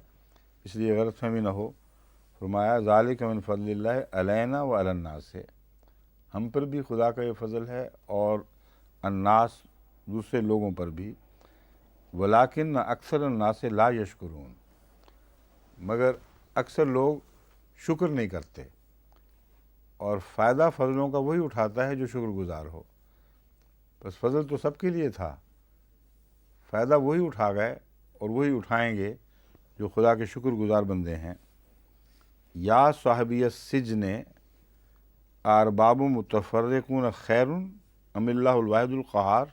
اس لیے غلط فہمی نہ ہو، فرمایا ذالک من فضل اللہ علینا و علی الناس، ہم پر بھی خدا کا یہ فضل ہے اور الناس دوسرے لوگوں پر بھی، ولیکن اکثر الناس لا یشکرون، مگر اکثر لوگ شکر نہیں کرتے، اور فائدہ فضلوں کا وہی اٹھاتا ہے جو شکر گزار ہو۔ بس فضل تو سب کے لیے تھا، فائدہ وہی اٹھا گئے اور وہی اٹھائیں گے جو خدا کے شکر گزار بندے ہیں۔ یا صاحبی السجن ارباب متفرقون خیر ام اللہ الواحد القہار،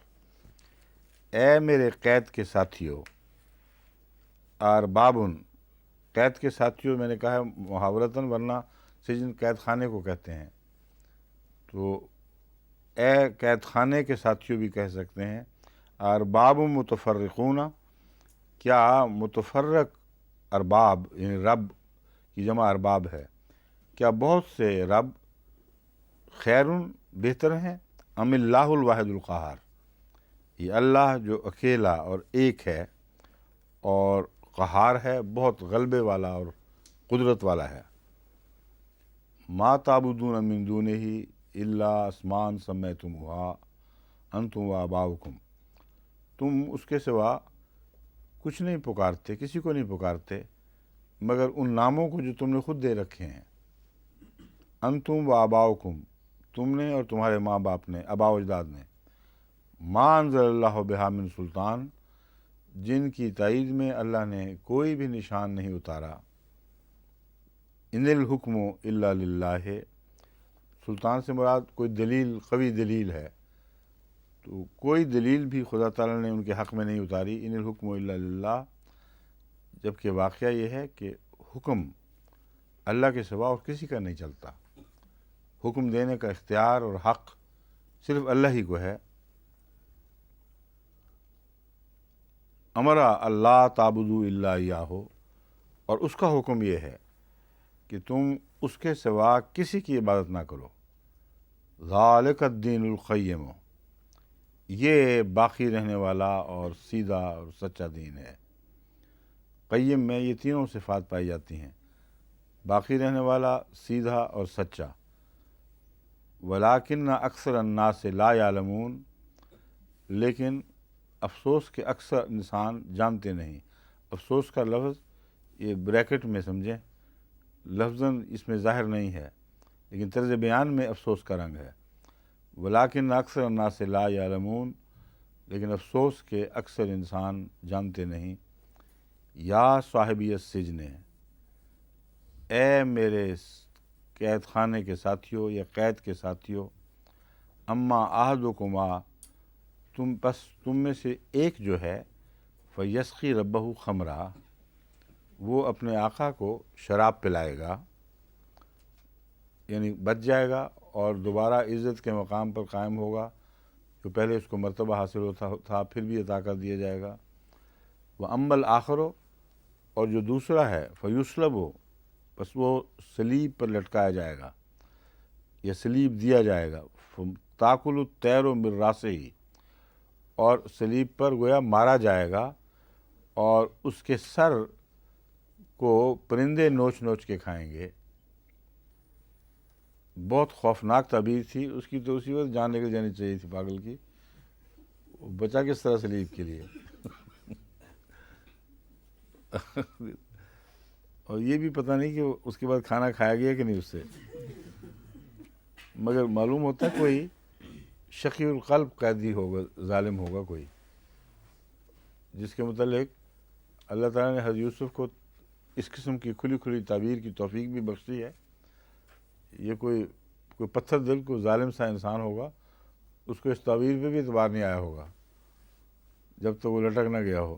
اے میرے قید کے ساتھیوں، ارباب، قید کے ساتھیوں میں نے کہا ہے محاورتاً، ورنہ سجن قید خانے کو کہتے ہیں، تو اے قید خانے کے ساتھیوں بھی کہہ سکتے ہیں۔ ارباب متفرقون، کیا متفرق ارباب یعنی رب کی جمع ارباب ہے، کیا بہت سے رب خیر بہتر ہیں، ام اللہ الواحد القہار، یہ اللہ جو اکیلا اور ایک ہے اور قہار ہے، بہت غلبے والا اور قدرت والا ہے۔ ما تعبدون من دونہ الا اسمان سمیتموہا انتم و آباؤکم، تم اس کے سوا کچھ نہیں پکارتے، کسی کو نہیں پکارتے مگر ان ناموں کو جو تم نے خود دے رکھے ہیں۔ انتم و آباؤکم، تم نے اور تمہارے ماں باپ نے، آباء و اجداد نے، ما انزل اللہ بہا من سلطان، جن کی تائید میں اللہ نے کوئی بھی نشان نہیں اتارا۔ ان الحکم الا للہ، سلطان سے مراد کوئی دلیل، قوی دلیل ہے، تو کوئی دلیل بھی خدا تعالیٰ نے ان کے حق میں نہیں اتاری۔ ان الحکم الا للہ، جبکہ واقعہ یہ ہے کہ حکم اللہ کے سوا اور کسی کا نہیں چلتا، حکم دینے کا اختیار اور حق صرف اللہ ہی کو ہے۔ امرا اللہ تعبدوا الا ایاہ، اور اس کا حکم یہ ہے کہ تم اس کے سوا کسی کی عبادت نہ کرو۔ ذالک الدین القیم، یہ باقی رہنے والا اور سیدھا اور سچا دین ہے۔ قیم میں یہ تینوں صفات پائی جاتی ہیں، باقی رہنے والا، سیدھا اور سچا۔ ولیکن اکثر الناس لا یعلمون، لیکن افسوس کہ اکثر انسان جانتے نہیں۔ افسوس کا لفظ یہ بریکٹ میں سمجھیں، لفظاً اس میں ظاہر نہیں ہے لیکن طرز بیان میں افسوس کا رنگ ہے۔ ولیکن اکثر الناس لا یعلمون، لیکن افسوس کہ اکثر انسان جانتے نہیں۔ یا صاحبی السجن، اے میرے قید خانے کے ساتھیوں یا قید کے ساتھیوں، اما احدکما، تم میں سے ایک جو ہے، فیسقی ربہ خمرہ، وہ اپنے آقا کو شراب پلائے گا، یعنی بچ جائے گا اور دوبارہ عزت کے مقام پر قائم ہوگا، جو پہلے اس کو مرتبہ حاصل ہوتا تھا پھر بھی عطا کر دیا جائے گا۔ وَأَمَّا الْآخَرُ، اور جو دوسرا ہے، فَيُصْلَبُ، بس وہ صلیب پر لٹکایا جائے گا یا صلیب دیا جائے گا۔ تَأْكُلُ الطَّيْرُ مِن رَأْسِهِ، اور صلیب پر گویا مارا جائے گا اور اس کے سر کو پرندے نوچ نوچ کے کھائیں گے۔ بہت خوفناک تعبیر تھی اس کی، تو اسی وقت جان نکل جانی چاہیے تھی پاگل کی، بچا کس طرح صلیب کے لیے۔ اور یہ بھی پتہ نہیں کہ اس کے بعد کھانا کھایا گیا کہ نہیں اس سے، مگر معلوم ہوتا ہے کوئی شقی القلب قیدی ہوگا، ظالم ہوگا کوئی، جس کے متعلق اللہ تعالیٰ نے حضرت یوسف کو اس قسم کی کھلی کھلی تعبیر کی توفیق بھی بخشی ہے۔ یہ کوئی پتھر دل کو ظالم سا انسان ہوگا، اس کو اس تعبیر پہ بھی اعتبار نہیں آیا ہوگا جب تک وہ لٹک نہ گیا ہو۔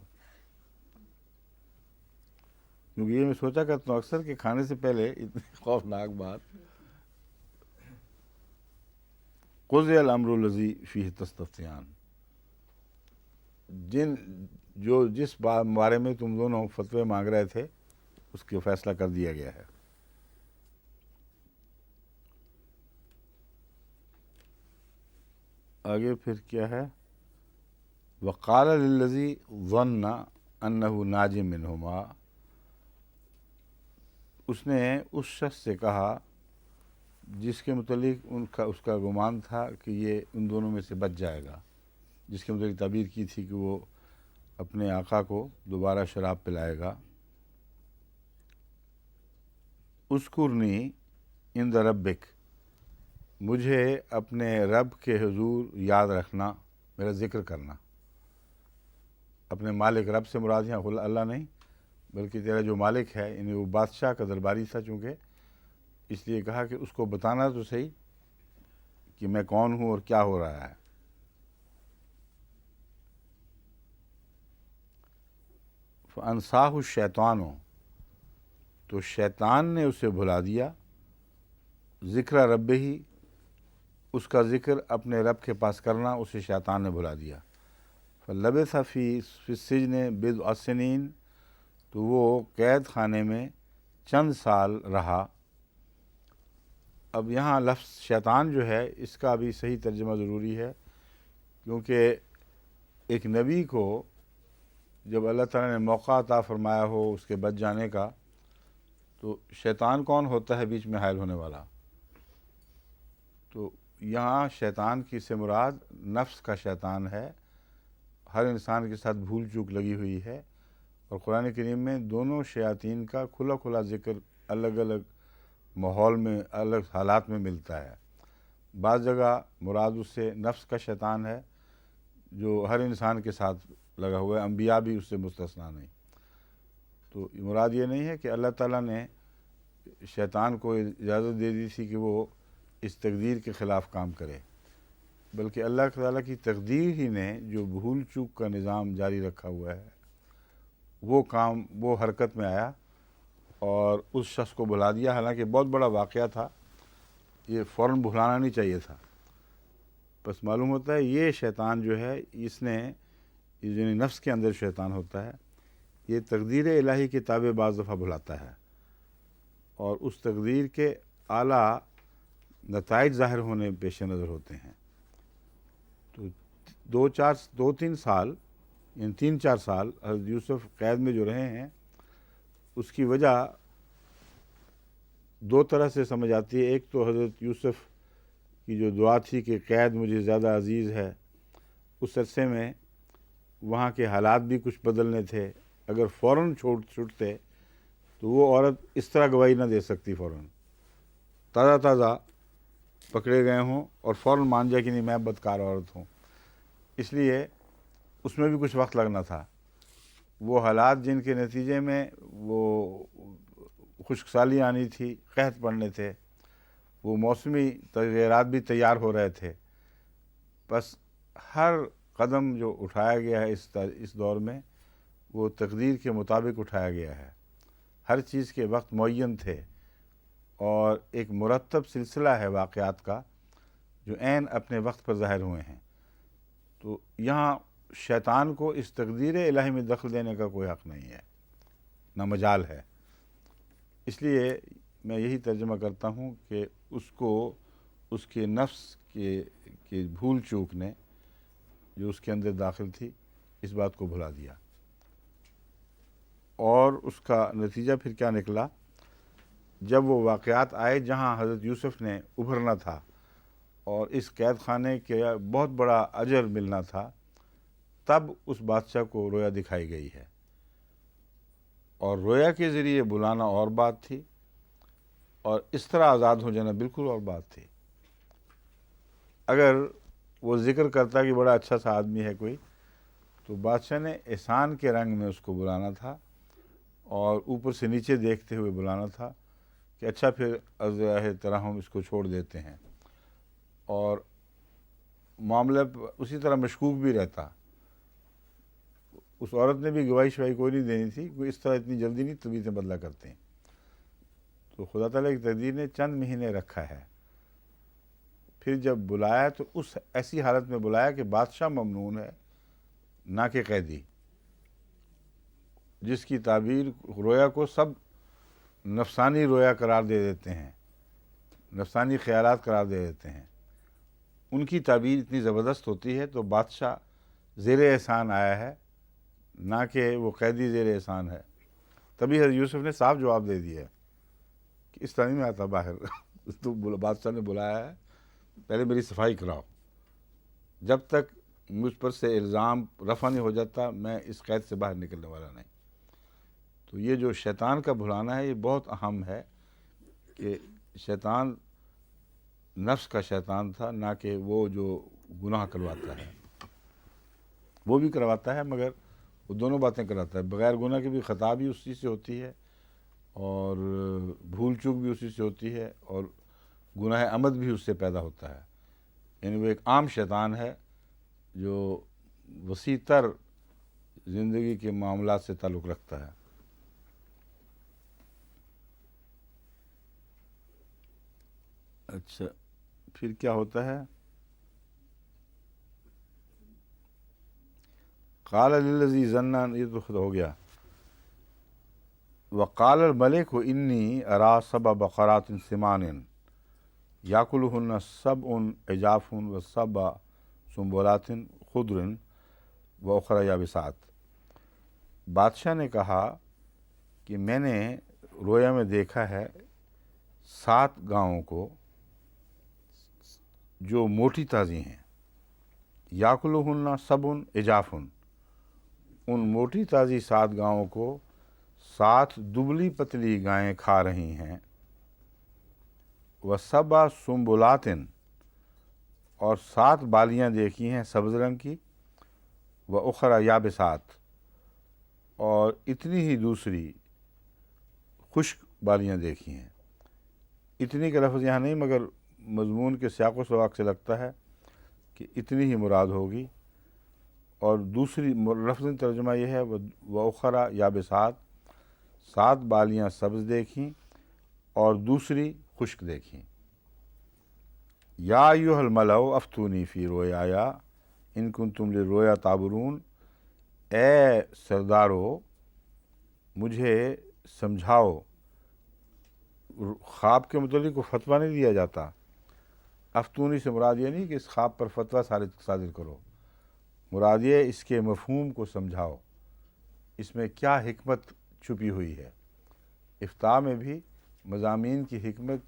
کیونکہ یہ میں سوچا کرتا ہوں اکثر کہ کھانے سے پہلے اتنی خوفناک بات، قضی الامر الذی فیہ تستفتیان، جس بارے میں تم دونوں فتوے مانگ رہے تھے اس کا فیصلہ کر دیا گیا ہے۔ آگے پھر کیا ہے؟ وقال للذی ظن انہ ناج منہما، اس نے اس شخص سے کہا جس کے متعلق اس کا گمان تھا کہ یہ ان دونوں میں سے بچ جائے گا، جس کے متعلق تعبیر کی تھی کہ وہ اپنے آقا کو دوبارہ شراب پلائے گا۔ اذکرنی عند ربک، مجھے اپنے رب کے حضور یاد رکھنا، میرا ذکر کرنا۔ اپنے مالک، رب سے مراد یہاں اللہ نہیں بلکہ تیرا جو مالک ہے، یعنی وہ بادشاہ کا درباری تھا چونکہ، اس لیے کہا کہ اس کو بتانا تو صحیح کہ میں کون ہوں اور کیا ہو رہا ہے۔ فَأَنْسَاهُ الشَّيْطَانُ، تو شیطان نے اسے بھلا دیا، ذکر رب ہی، اس کا ذکر اپنے رب کے پاس کرنا اسے شیطان نے بھلا دیا۔ فَلَبِثَ فِي السِّجْنِ بِضْعَ سِنِينَ، تو وہ قید خانے میں چند سال رہا۔ اب یہاں لفظ شیطان جو ہے اس کا بھی صحیح ترجمہ ضروری ہے، کیونکہ ایک نبی کو جب اللہ تعالیٰ نے موقع عطا فرمایا ہو اس کے بچ جانے کا، تو تو شیطان کون ہوتا ہے بیچ میں حائل ہونے والا؟ تو یہاں شیطان کی سے مراد نفس کا شیطان ہے، ہر انسان کے ساتھ بھول چوک لگی ہوئی ہے، اور قرآن کریم میں دونوں شیاطین کا کھلا کھلا ذکر الگ الگ ماحول میں الگ حالات میں ملتا ہے۔ بعض جگہ مراد اس سے نفس کا شیطان ہے جو ہر انسان کے ساتھ لگا ہوا ہے، انبیاء بھی اس سے مستثنا نہیں۔ تو مراد یہ نہیں ہے کہ اللہ تعالیٰ نے شیطان کو اجازت دے دی تھی کہ وہ اس تقدیر کے خلاف کام کرے، بلکہ اللہ تعالیٰ کی تقدیر ہی نے جو بھول چوک کا نظام جاری رکھا ہوا ہے وہ حرکت میں آیا اور اس شخص کو بھلا دیا۔ حالانکہ بہت بڑا واقعہ تھا، یہ فوراً بھلانا نہیں چاہیے تھا۔ بس معلوم ہوتا ہے یہ شیطان جو ہے یہ جو نفس کے اندر شیطان ہوتا ہے، یہ تقدیر الہی کے تابع بعض دفعہ بھلاتا ہے، اور اس تقدیر کے اعلیٰ نتائج ظاہر ہونے پیش نظر ہوتے ہیں۔ تو 2-3 سال یعنی 3-4 سال حضرت یوسف قید میں جو رہے ہیں، اس کی وجہ دو طرح سے سمجھ آتی ہے۔ ایک تو حضرت یوسف کی جو دعا تھی کہ قید مجھے زیادہ عزیز ہے، اس عرصے میں وہاں کے حالات بھی کچھ بدلنے تھے۔ اگر فوراً چھوٹتے تو وہ عورت اس طرح گواہی نہ دے سکتی، فوراً تازہ پکڑے گئے ہوں اور فوراً مان جائے کہ نہیں میں بدکار عورت ہوں۔ اس لیے اس میں بھی کچھ وقت لگنا تھا۔ وہ حالات جن کے نتیجے میں وہ خشک سالی آنی تھی، قحط پڑنے تھے، وہ موسمی تغیرات بھی تیار ہو رہے تھے۔ بس ہر قدم جو اٹھایا گیا ہے اس دور میں وہ تقدیر کے مطابق اٹھایا گیا ہے۔ ہر چیز کے وقت معین تھے، اور ایک مرتب سلسلہ ہے واقعات کا جو عین اپنے وقت پر ظاہر ہوئے ہیں۔ تو یہاں شیطان کو اس تقدیر الہی میں دخل دینے کا کوئی حق نہیں ہے، نہ مجال ہے۔ اس لیے میں یہی ترجمہ کرتا ہوں کہ اس کے نفس کے بھول چوک نے جو اس کے اندر داخل تھی اس بات کو بھلا دیا، اور اس کا نتیجہ پھر کیا نکلا؟ جب وہ واقعات آئے جہاں حضرت یوسف نے ابھرنا تھا اور اس قید خانے کے بہت بڑا اجر ملنا تھا، تب اس بادشاہ کو رویا دکھائی گئی ہے، اور رویا کے ذریعے بلانا اور بات تھی، اور اس طرح آزاد ہو جانا بالکل اور بات تھی۔ اگر وہ ذکر کرتا کہ بڑا اچھا سا آدمی ہے کوئی، تو بادشاہ نے احسان کے رنگ میں اس کو بلانا تھا، اور اوپر سے نیچے دیکھتے ہوئے بلانا تھا کہ اچھا پھر از راہ ترحم اس کو چھوڑ دیتے ہیں، اور معاملہ اسی طرح مشکوک بھی رہتا۔ اس عورت نے بھی گواہی شواہی کوئی نہیں دینی تھی، کوئی اس طرح اتنی جلدی نہیں طبیعتیں بدلا کرتے ہیں۔ تو خدا تعالیٰ کی تقدیر نے چند مہینے رکھا ہے، پھر جب بلایا تو اس ایسی حالت میں بلایا کہ بادشاہ ممنون ہے نہ کہ قیدی، جس کی تعبیر رویا کو سب نفسانی رویا قرار دے دیتے ہیں، نفسانی خیالات قرار دے دیتے ہیں۔ ان کی تعبیر اتنی زبردست ہوتی ہے، تو بادشاہ زیر احسان آیا ہے نہ کہ وہ قیدی زیر احسان ہے۔ تبھی حضرت یوسف نے صاف جواب دے دیا کہ اس طرح نہیں میں آتا باہر تو بادشاہ نے بلایا ہے، پہلے میری صفائی کراؤ، جب تک مجھ پر سے الزام رفع نہیں ہو جاتا میں اس قید سے باہر نکلنے والا نہیں۔ تو یہ جو شیطان کا بھلانا ہے یہ بہت اہم ہے، کہ شیطان نفس کا شیطان تھا، نہ کہ وہ جو گناہ کرواتا ہے۔ وہ بھی کرواتا ہے، مگر وہ دونوں باتیں کراتا ہے۔ بغیر گناہ کی بھی خطا بھی اسی سے ہوتی ہے، اور بھول چوک بھی اسی سے ہوتی ہے، اور گناہ عمد بھی اس سے پیدا ہوتا ہے۔ یعنی وہ ایک عام شیطان ہے جو وسیع تر زندگی کے معاملات سے تعلق رکھتا ہے۔ اچھا، پھر کیا ہوتا ہے؟ قال للذی ظن، یہ تو خود ہو گیا۔ وقال الملک انی ارا سبع بقرات سمان یاکلہن سبع عجاف وسبع سنبلات خضر واخری یابسات۔ بادشاہ نے کہا کہ میں نے رویا میں دیکھا ہے 7 گاؤں کو جو موٹی تازی ہیں، یاکلہن سبن عجافن، ان موٹی تازی 7 گاؤں کو 7 دبلی پتلی گائیں کھا رہی ہیں، وسبع سنبلات، اور 7 بالیاں دیکھی ہیں سبز رنگ کی، واخری یابسات، اور اتنی ہی دوسری خشک بالیاں دیکھی ہیں۔ اتنی کا لفظ یہاں نہیں، مگر مضمون کے سیاق و سباق سے لگتا ہے کہ اتنی ہی مراد ہوگی، اور دوسری لفظی ترجمہ یہ ہے واخری یابسات، 7 بالیاں سبز دیکھیں اور دوسری خشک دیکھیں۔ یا ایھا الملأ افتونی فی رؤیایا ان کنتم للرؤیا تعبرون، اے سردارو مجھے سمجھاؤ۔ خواب کے متعلق کو فتویٰ نہیں دیا جاتا۔ افتونی سے مراد یہ نہیں کہ اس خواب پر فتویٰ صادر کرو، مراد یہ اس کے مفہوم کو سمجھاؤ، اس میں کیا حکمت چھپی ہوئی ہے۔ افتاء میں بھی مضامین کی حکمت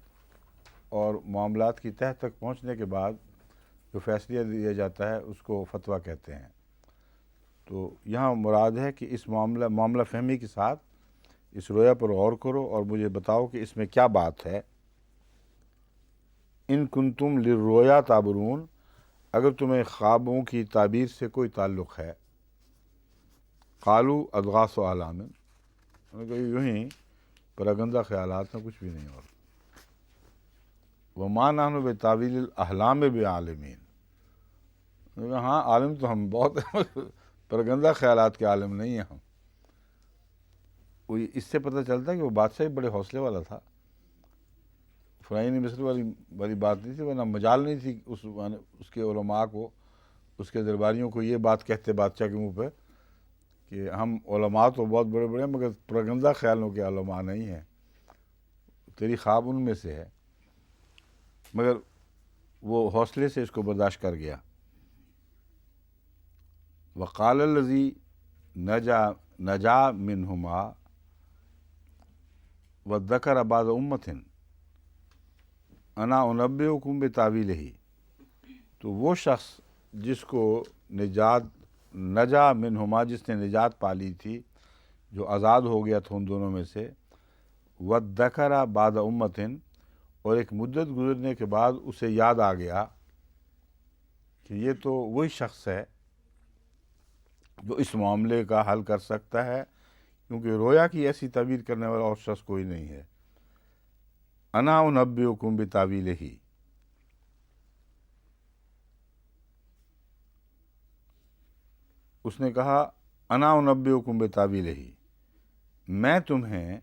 اور معاملات کی تہہ تک پہنچنے کے بعد جو فیصلہ دیا جاتا ہے اس کو فتویٰ کہتے ہیں۔ تو یہاں مراد ہے کہ اس معاملہ فہمی کے ساتھ اس رویا پر غور کرو اور مجھے بتاؤ کہ اس میں کیا بات ہے۔ ان کنتم للرؤیا تعبرون، اگر تمہیں خوابوں کی تعبیر سے کوئی تعلق ہے۔ قالوا اضغاث احلام، انہوں نے کہا یوں ہی پراگندہ خیالات ہیں، کچھ بھی نہیں اور۔ وما نحن بتاویل الاحلام بعالمین، انہوں نے کہا ہاں عالم تو ہم بہت پراگندہ خیالات کے عالم نہیں ہیں ہم۔ اس سے پتہ چلتا ہے کہ وہ بادشاہ بڑے حوصلے والا تھا، فرعون مصر والی بات نہیں تھی، ورنہ مجال نہیں تھی اس کے علماء کو، اس کے درباریوں کو یہ بات کہتے بادشاہ کے منہ پہ کہ ہم علماء تو بہت بڑے بڑے ہیں مگر پراگندہ خیالوں کے علماء نہیں ہیں، تیری خواب ان میں سے ہے۔ مگر وہ حوصلے سے اس کو برداشت کر گیا۔ وقال الذی نجا منہما وذکر بعض امۃ انا انبئکم بتاویلہ، تو وہ شخص جس کو نجا منہما، جس نے نجات پالی تھی، جو آزاد ہو گیا تھا ان دونوں میں سے، وذکر بعد امۃ، اور ایک مدت گزرنے کے بعد اسے یاد آ گیا کہ یہ تو وہی شخص ہے جو اس معاملے کا حل کر سکتا ہے، کیونکہ رویا کی ایسی تعبیر کرنے والا اور شخص کوئی نہیں ہے۔ انا انبئکم بتاویلہ، اس نے کہا انا انبئکم بتاویلہ، میں تمہیں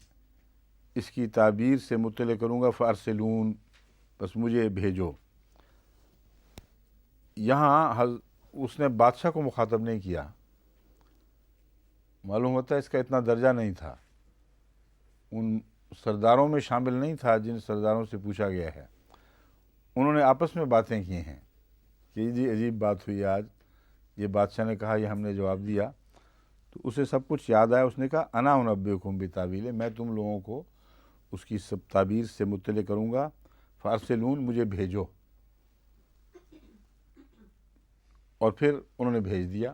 اس کی تعبیر سے مطلع کروں گا، فارسلون، بس مجھے بھیجو۔ یہاں اس نے بادشاہ کو مخاطب نہیں کیا، معلوم ہوتا ہے اس کا اتنا درجہ نہیں تھا، ان سرداروں میں شامل نہیں تھا جن سرداروں سے پوچھا گیا ہے۔ انہوں نے آپس میں باتیں کی ہیں کہ جی عجیب بات ہوئی آج، یہ بادشاہ نے کہا، یہ ہم نے جواب دیا، تو اسے سب کچھ یاد آیا۔ اس نے کہا انا انبئکم بتاویلہ، میں تم لوگوں کو اس کی سب تعبیر سے مطلع کروں گا، فارسلون، مجھے بھیجو۔ اور پھر انہوں نے بھیج دیا۔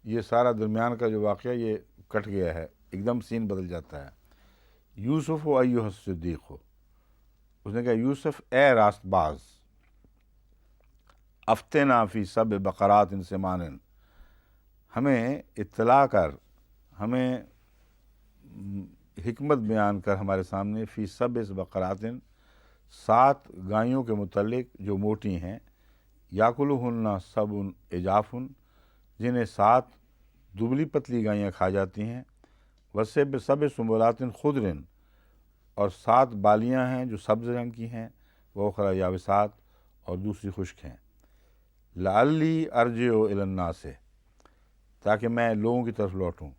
یہ سارا درمیان کا جو واقعہ یہ کٹ گیا ہے، ایک دم سین بدل جاتا ہے۔ یوسف و ایھا الصدیق، اس نے کہا یوسف اے راست باز، افتنا فی سبع بقرات سمان، ہمیں اطلاع کر، ہمیں حکمت بیان کر ہمارے سامنے، فی سبع بقرات، 7 گائیوں کے متعلق جو موٹی ہیں، یاکلہن سبع عجاف، جنہیں 7 دبلی پتلی گائیاں کھا جاتی ہیں، وسبع سنبلات خضر، اور 7 بالیاں ہیں جو سبز رنگ کی ہیں، واخری یابسات، اور دوسری خشک ہیں، لعلی ارجع الی الناس، تاکہ میں لوگوں کی طرف لوٹوں۔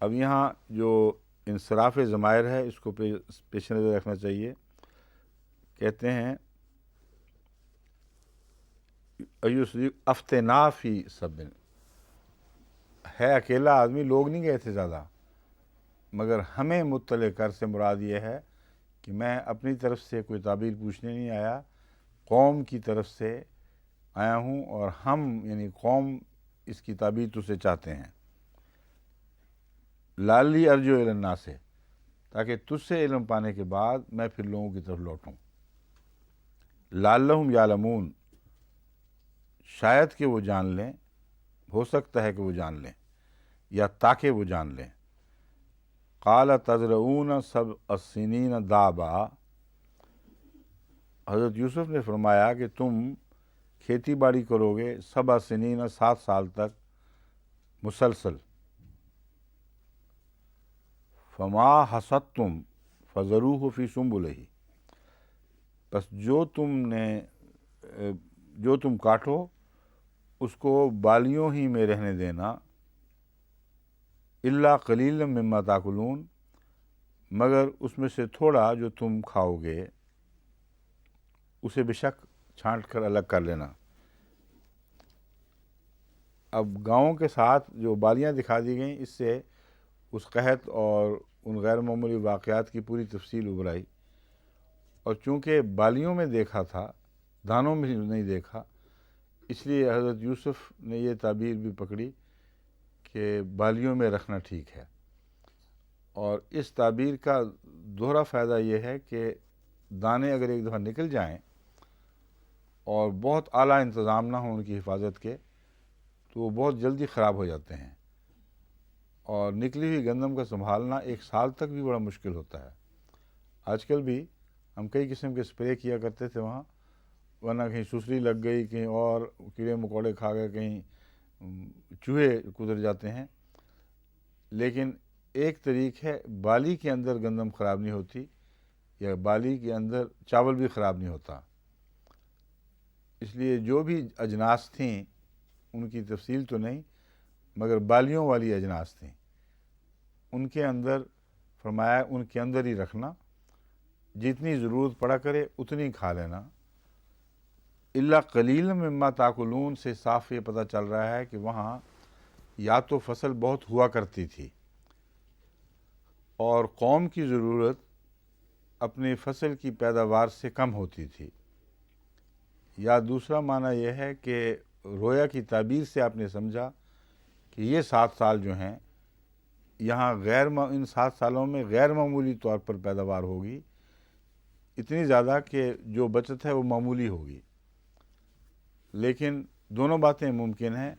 اب یہاں جو انصراف ضمائر ہے اس کو پیش نظر رکھنا چاہیے۔ کہتے ہیں افتنا فی سبع، ہے اکیلا آدمی، لوگ نہیں گئے تھے زیادہ، مگر ہمیں مطلع کر سے مراد یہ ہے کہ میں اپنی طرف سے کوئی تعبیر پوچھنے نہیں آیا، قوم کی طرف سے آیا ہوں، اور ہم یعنی قوم اس کی تعبیر تجھ سے چاہتے ہیں۔ لالی ارجو الی الناس سے، تاکہ تجھ سے علم پانے کے بعد میں پھر لوگوں کی طرف لوٹوں۔ لعلہم یعلمون، شاید کہ وہ جان لیں، ہو سکتا ہے کہ وہ جان لیں، یا تاکہ وہ جان لیں۔ قال تزرعون سبع السنین دابا، حضرت یوسف نے فرمایا کہ تم کھیتی باڑی کرو گے 7 سنین 7 سال تک مسلسل۔ فما حصدتم فذروہ فی سنبلہ، بس جو تم کاٹو اس کو بالیوں ہی میں رہنے دینا، الا قلیلا مما تاکلون، مگر اس میں سے تھوڑا جو تم کھاؤ گے اسے بے شک چھانٹ کر الگ کر لینا۔ اب گاؤں کے ساتھ جو بالیاں دکھا دی گئیں، اس سے اس قحط اور ان غیر معمولی واقعات کی پوری تفصیل ابھرائی، اور چونکہ بالیوں میں دیکھا تھا، دانوں میں نہیں دیکھا، اس لیے حضرت یوسف نے یہ تعبیر بھی پکڑی کہ بالیوں میں رکھنا ٹھیک ہے۔ اور اس تعبیر کا دوہرا فائدہ یہ ہے کہ دانے اگر ایک دفعہ نکل جائیں اور بہت اعلیٰ انتظام نہ ہو ان کی حفاظت کے، تو وہ بہت جلدی خراب ہو جاتے ہیں، اور نکلی ہوئی گندم کا سنبھالنا 1 سال تک بھی بڑا مشکل ہوتا ہے۔ آج کل بھی ہم کئی قسم کے اسپرے کیا کرتے تھے وہاں، ورنہ کہیں سسری لگ گئی، کہیں اور کیڑے مکوڑے کھا گئے، کہیں چوہے گزر جاتے ہیں، لیکن ایک طریق ہے بالی کے اندر گندم خراب نہیں ہوتی، یا بالی کے اندر چاول بھی خراب نہیں ہوتا۔ اس لیے جو بھی اجناس تھیں ان کی تفصیل تو نہیں، مگر بالیوں والی اجناس تھیں، ان کے اندر فرمایا ان کے اندر ہی رکھنا، جتنی ضرورت پڑا کرے اتنی کھا لینا۔ الا قلیلا مما تاکلون سے صاف یہ پتہ چل رہا ہے کہ وہاں یا تو فصل بہت ہوا کرتی تھی، اور قوم کی ضرورت اپنی فصل کی پیداوار سے کم ہوتی تھی، یا دوسرا معنی یہ ہے کہ رویا کی تعبیر سے آپ نے سمجھا کہ یہ 7 سال جو ہیں یہاں ان 7 سالوں میں غیر معمولی طور پر پیداوار ہوگی، اتنی زیادہ کہ جو بچت ہے وہ معمولی ہوگی۔ لیکن دونوں باتیں ممکن ہیں۔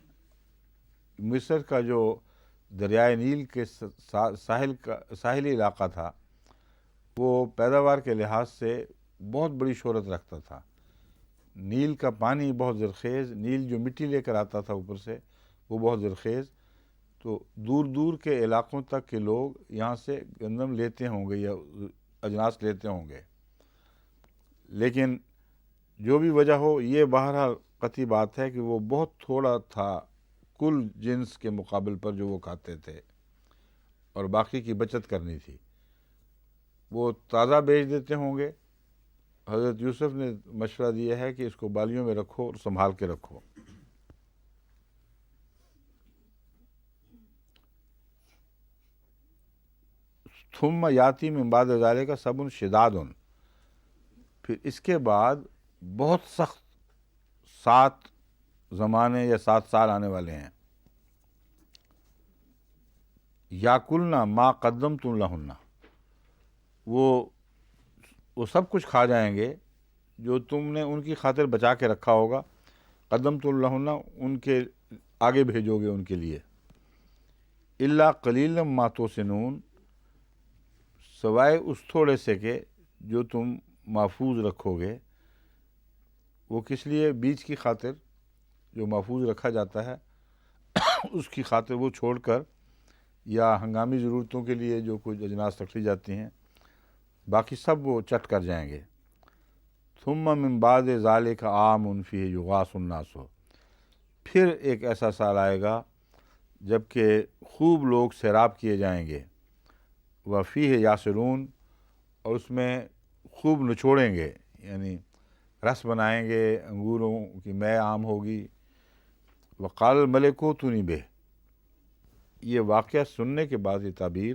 مصر کا جو دریائے نیل کے ساحلی علاقہ تھا، وہ پیداوار کے لحاظ سے بہت بڑی شہرت رکھتا تھا۔ نیل کا پانی بہت زرخیز، نیل جو مٹی لے کر آتا تھا اوپر سے وہ بہت زرخیز، تو دور دور کے علاقوں تک کے لوگ یہاں سے گندم لیتے ہوں گے یا اجناس لیتے ہوں گے۔ لیکن جو بھی وجہ ہو، یہ بہرحال قطعی بات ہے کہ وہ بہت تھوڑا تھا کل جنس کے مقابل پر جو وہ کھاتے تھے، اور باقی کی بچت کرنی تھی۔ وہ تازہ بیچ دیتے ہوں گے۔ حضرت یوسف نے مشورہ دیا ہے کہ اس کو بالیوں میں رکھو اور سنبھال کے رکھو۔ ثم یاتی من بعد ذالک صبر شداد، پھر اس کے بعد بہت سخت 7 زمانے یا 7 سال آنے والے ہیں۔ یاکلنا ما قدمتم لہن، وہ سب کچھ کھا جائیں گے جو تم نے ان کی خاطر بچا کے رکھا ہوگا۔ قدمتم لہن، ان کے آگے بھیجو گے ان کے لیے۔ الا قلیلا ما توسنون، سوائے اس تھوڑے سے کہ جو تم محفوظ رکھو گے۔ وہ کس لیے؟ بیج کی خاطر، جو محفوظ رکھا جاتا ہے اس کی خاطر وہ چھوڑ کر، یا ہنگامی ضرورتوں کے لیے جو کچھ اجناس رکھی جاتی ہیں، باقی سب وہ چٹ کر جائیں گے۔ ثم من بعد ذالک عام فیہ یغاث الناس، پھر ایک ایسا سال آئے گا جب کہ خوب لوگ سیراب کیے جائیں گے۔ وفیہ یاسرون، اور اس میں خوب نچوڑیں گے، یعنی رس بنائیں گے، انگوروں کی مے عام ہوگی۔ وقال الملک ائتونی بہ، یہ واقعہ سننے کے بعد یہ تعبیر،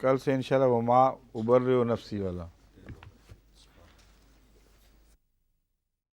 کل سے انشاءاللہ وما ابرئ نفسی والا